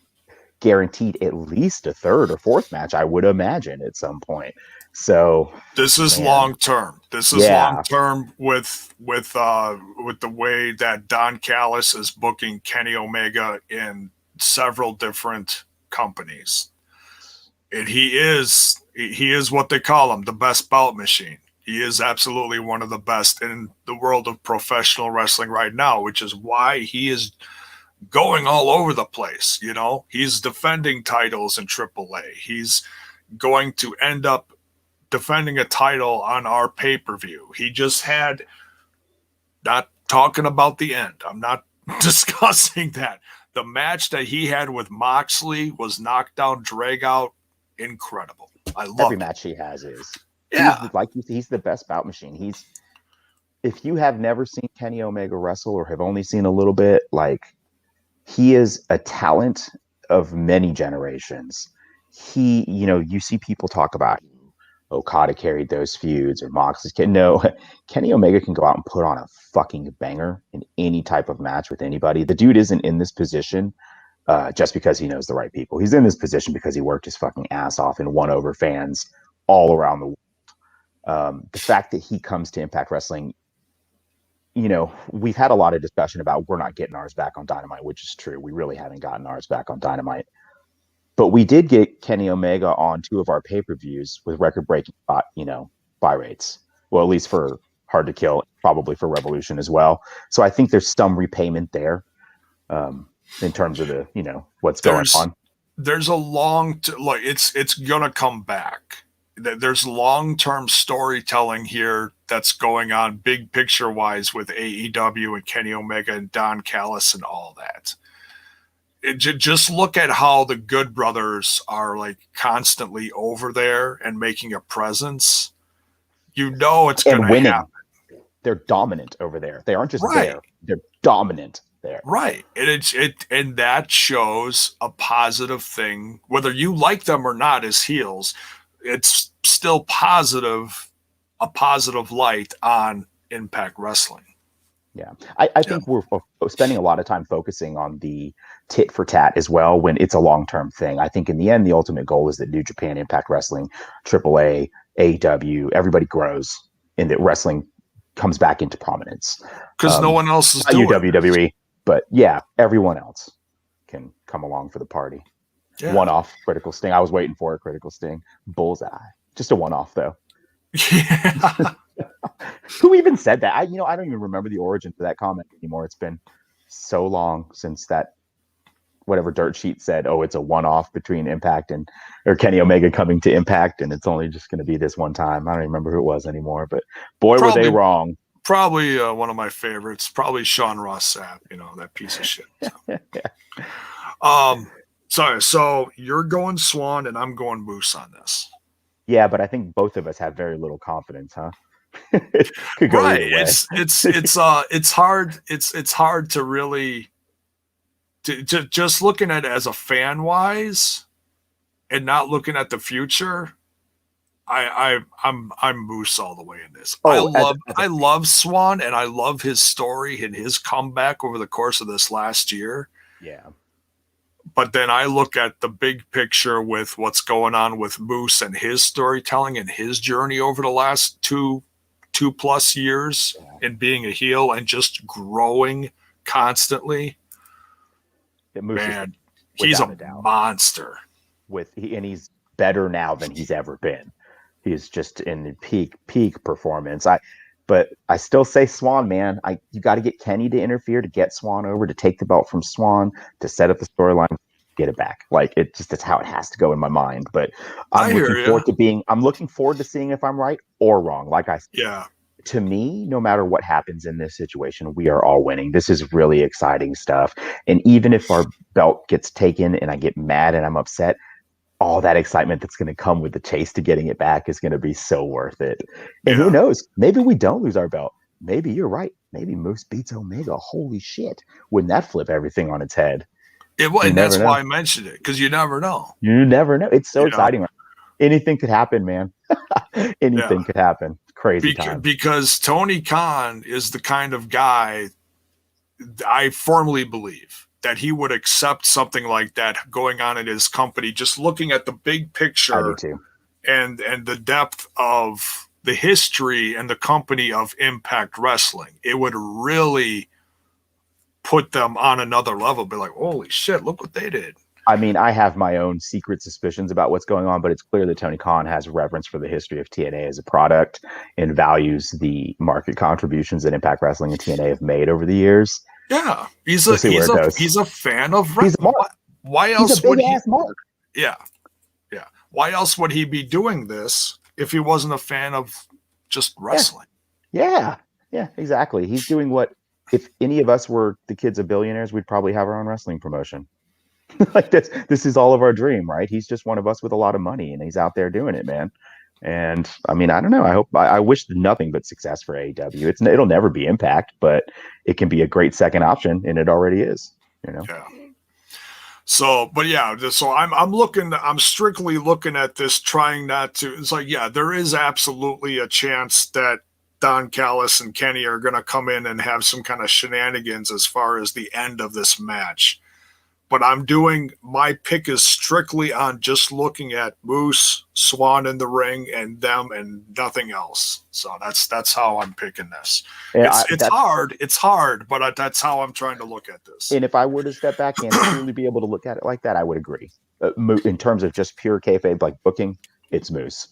guaranteed at least a third or fourth match, I would imagine, at some point. So this is long term. This is long term with the way that Don Callis is booking Kenny Omega in several different companies. And he is what they call him, the best bout machine. He is absolutely one of the best in the world of professional wrestling right now, which is why he is going all over the place. You know, he's defending titles in AAA. He's going to end up defending a title on our pay-per-view. He just had, not talking about the end, I'm not discussing that. The match that he had with Moxley was knockdown, drag out, incredible. I love every match he has is. Yeah, he's the best bout machine. If you have never seen Kenny Omega wrestle or have only seen a little bit, like, he is a talent of many generations. He, you see people talk about Okada carried those feuds or Moxley. No, Kenny Omega can go out and put on a fucking banger in any type of match with anybody. The dude isn't in this position just because he knows the right people. He's in this position because he worked his fucking ass off and won over fans all around the world. The fact that he comes to Impact Wrestling, we've had a lot of discussion about we're not getting ours back on Dynamite, which is true. We really haven't gotten ours back on Dynamite. But we did get Kenny Omega on 2 of our pay-per-views with record-breaking, buy rates. Well, at least for Hard to Kill, probably for Revolution as well. So I think there's some repayment there in terms of the, what's going on. There's a it's gonna come back. There's long-term storytelling here that's going on, big picture-wise, with AEW and Kenny Omega and Don Callis and all that. Just look at how the Good Brothers are, like, constantly over there and making a presence. It's going to happen. They're dominant over there. They aren't just there. They're dominant. there. Right. And that shows a positive thing. Whether you like them or not as heels, it's still positive, a positive light on Impact Wrestling. Yeah. I think we're spending a lot of time focusing on the tit for tat as well when it's a long-term thing. I think in the end, the ultimate goal is that New Japan, Impact Wrestling, AAA, AEW, everybody grows and that wrestling comes back into prominence. Because no one else is not doing you, WWE, this. but yeah, everyone else can come along for the party. Yeah. One-off Critical Sting. I was waiting for a Critical Sting. Bullseye. Just a one-off, though. Yeah. Who even said that? I don't even remember the origin of that comment anymore. It's been so long since that whatever dirt sheet said, oh, it's a one-off between Impact or Kenny Omega coming to Impact, and it's only just going to be this one time. I don't even remember who it was anymore, but boy, were they wrong. Probably one of my favorites. Probably Sean Ross Sapp, that piece of shit. So. Sorry. So you're going Swan, and I'm going Moose on this. Yeah, but I think both of us have very little confidence, huh? Could go right. either way. It's hard. It's hard to really just looking at it as a fan wise, and not looking at the future. I'm Moose all the way in this. I love Swan, and I love his story and his comeback over the course of this last year. Yeah. But then I look at the big picture with what's going on with Moose and his storytelling and his journey over the last two plus years and being a heel and just growing constantly. Man, he's a monster. And he's better now than he's ever been. He's just in the peak performance. But I still say Swan, man. You got to get Kenny to interfere to get Swan over, to take the belt from Swan, to set up the storyline, get it back. Like it's how it has to go in my mind. But I'm looking forward to seeing if I'm right or wrong. Like I said, yeah. To me, no matter what happens in this situation, we are all winning. This is really exciting stuff. And even if our belt gets taken and I get mad and I'm upset, all that excitement that's going to come with the chase to getting it back is going to be so worth it. And who knows? Maybe we don't lose our belt. Maybe you're right. Maybe Moose beats Omega. Holy shit. Wouldn't that flip everything on its head? And that's why I mentioned it, because you never know. You never know. It's so exciting. Anything could happen, man. Anything could happen. Crazy time. Because Tony Khan is the kind of guy I firmly believe that he would accept something like that going on in his company, just looking at the big picture. I do too. And the depth of the history and the company of Impact Wrestling. It would really put them on another level. Be like, holy shit, look what they did. I mean, I have my own secret suspicions about what's going on, but it's clear that Tony Khan has reverence for the history of TNA as a product and values the market contributions that Impact Wrestling and TNA have made over the years. Yeah, he's a fan of wrestling. Why else would he? Mark. Yeah. Why else would he be doing this if he wasn't a fan of just wrestling? Yeah, exactly. He's doing what, if any of us were the kids of billionaires, we'd probably have our own wrestling promotion. Like this is all of our dream, right? He's just one of us with a lot of money, and he's out there doing it, man. And I mean, I don't know. I wish nothing but success for AEW. It'll never be Impact, but it can be a great second option, and it already is. Yeah. So, but yeah, so I'm strictly looking at this, trying not to. It's like, yeah, there is absolutely a chance that Don Callis and Kenny are going to come in and have some kind of shenanigans as far as the end of this match. But my pick is strictly on just looking at Moose, Swan in the ring, and them, and nothing else. So that's how I'm picking this. Yeah, it's hard, but that's how I'm trying to look at this. And if I were to step back and truly be able to look at it like that, I would agree. In terms of just pure kayfabe, like booking, it's Moose.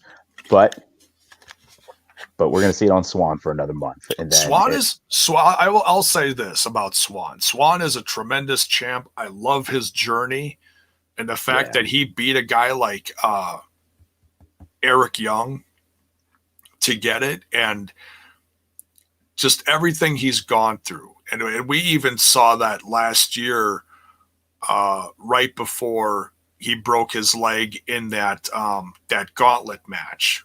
But we're going to see it on Swan for another month. And then Swan. I'll say this about Swan. Swan is a tremendous champ. I love his journey, and the fact that he beat a guy like Eric Young to get it, and just everything he's gone through. And we even saw that last year, right before he broke his leg in that gauntlet match.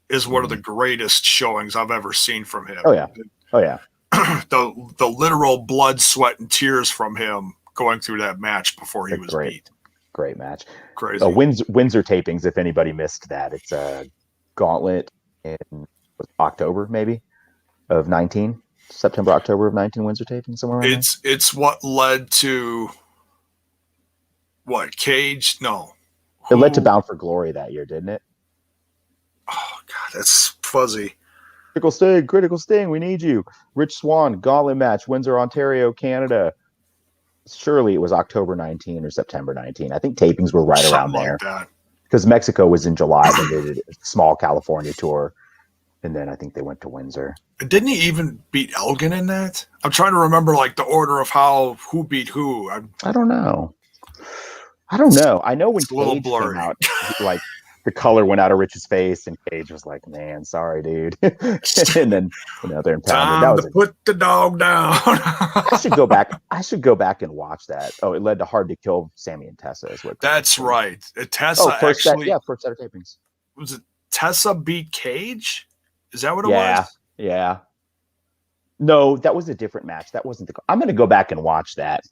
Is one of the greatest showings I've ever seen from him. Oh yeah. the literal blood, sweat, and tears from him going through that match before he was beat. Great match. Crazy. Windsor tapings, if anybody missed that. It's a gauntlet in October, maybe, of 19. September, October of 19, Windsor taping, somewhere around It's what led to what? Cage? No. It led to Bound for Glory that year, didn't it? Oh, God, that's fuzzy. Critical Sting, we need you. Rich Swann, gauntlet match, Windsor, Ontario, Canada. Surely it was October 19 or September 19. I think tapings were right around there. Because Mexico was in July, then they did a small California tour. And then I think they went to Windsor. Didn't he even beat Elgin in that? I'm trying to remember like the order of who beat who. I don't know. I know when Cage came out, like the color went out of Rich's face, and Cage was like, "Man, sorry, dude." And then they're impounded. Time to put the dog down. I should go back and watch that. Oh, it led to Hard to Kill Sammy and Tessa. Is what? That's right. Tessa first set of tapings. Was it Tessa beat Cage? Is that what it was? Yeah. No, that was a different match. That wasn't I'm going to go back and watch that.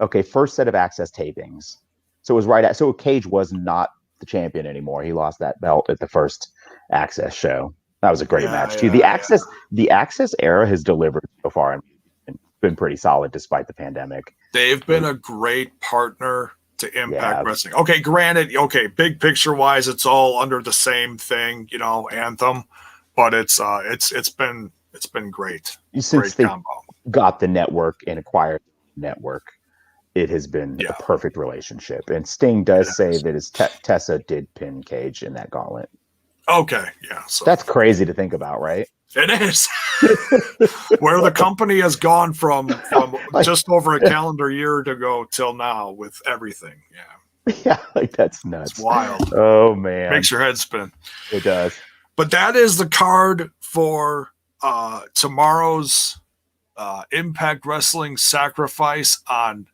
Okay, first set of Access tapings. So it was so Cage was not the champion anymore. He lost that belt at the first Access show. That was a great match too. The Access era has delivered so far and been pretty solid despite the pandemic. They've been a great partner to Impact Wrestling. Okay, granted, big picture wise, it's all under the same thing, Anthem, but it's been great. Since they got the network and acquired the network, it has been a perfect relationship. And Sting does say that Tessa did pin Cage in that gauntlet. Okay, yeah. So that's crazy to think about, right? It is. Where the company has gone from just over a calendar year to go till now with everything. Yeah. Yeah, like that's nuts. It's wild. Oh man. Makes your head spin. It does. But that is the card for tomorrow's Impact Wrestling Sacrifice on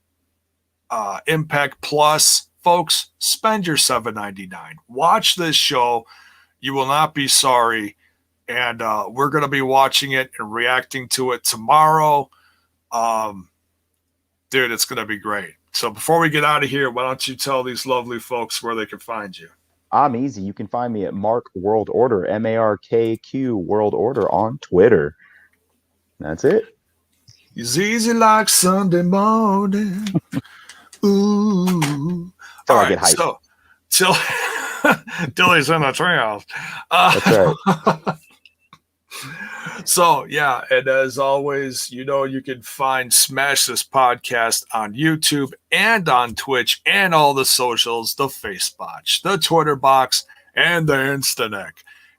Impact Plus. Folks, spend your $7.99. Watch this show. You will not be sorry. And we're going to be watching it and reacting to it tomorrow. Dude, it's going to be great. So before we get out of here, why don't you tell these lovely folks where they can find you? I'm easy. You can find me at Marq World Order, MARKQ World Order on Twitter. That's it. It's easy like Sunday morning. Ooh. All right, I get hyped. Till he's in the trails. That's right. So, yeah, and as always, you can find Smash This Podcast on YouTube and on Twitch and all the socials, the Facebotch, the Twitter box, and the Instaneck.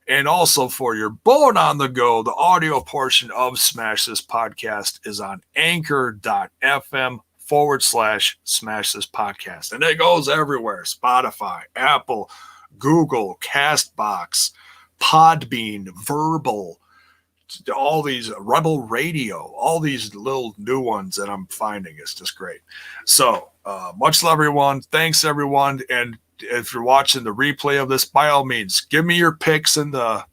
And also for your bone on the go, the audio portion of Smash This Podcast is on anchor.fm/Smash This Podcast. And it goes everywhere: Spotify, Apple, Google, Castbox, Podbean, Verbal, all these, Rebel Radio, all these little new ones that I'm finding. Is just great. So much love, everyone. Thanks, everyone. And if you're watching the replay of this, by all means, give me your picks in the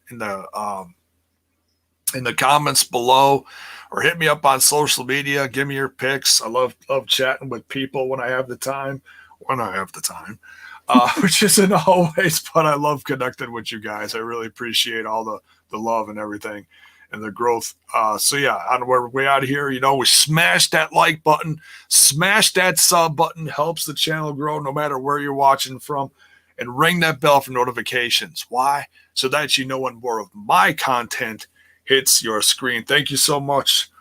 comments below, or hit me up on social media. Give me your picks. I love chatting with people when I have the time. Which isn't always, but I love connecting with you guys. I really appreciate all the love and everything and the growth. So yeah, on our way out of here, we smash that like button, smash that sub button, helps the channel grow no matter where you're watching from, and ring that bell for notifications. Why? So that you know when more of my content hits your screen. Thank you so much,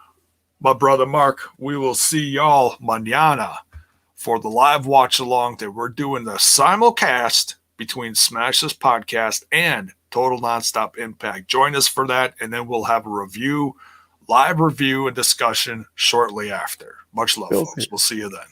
my brother Mark. We will see y'all mañana for the live watch along that we're doing, the simulcast between Smash This Podcast and Total Nonstop Impact. Join us for that, and then we'll have a live review and discussion shortly after. Much love, folks. We'll see you then.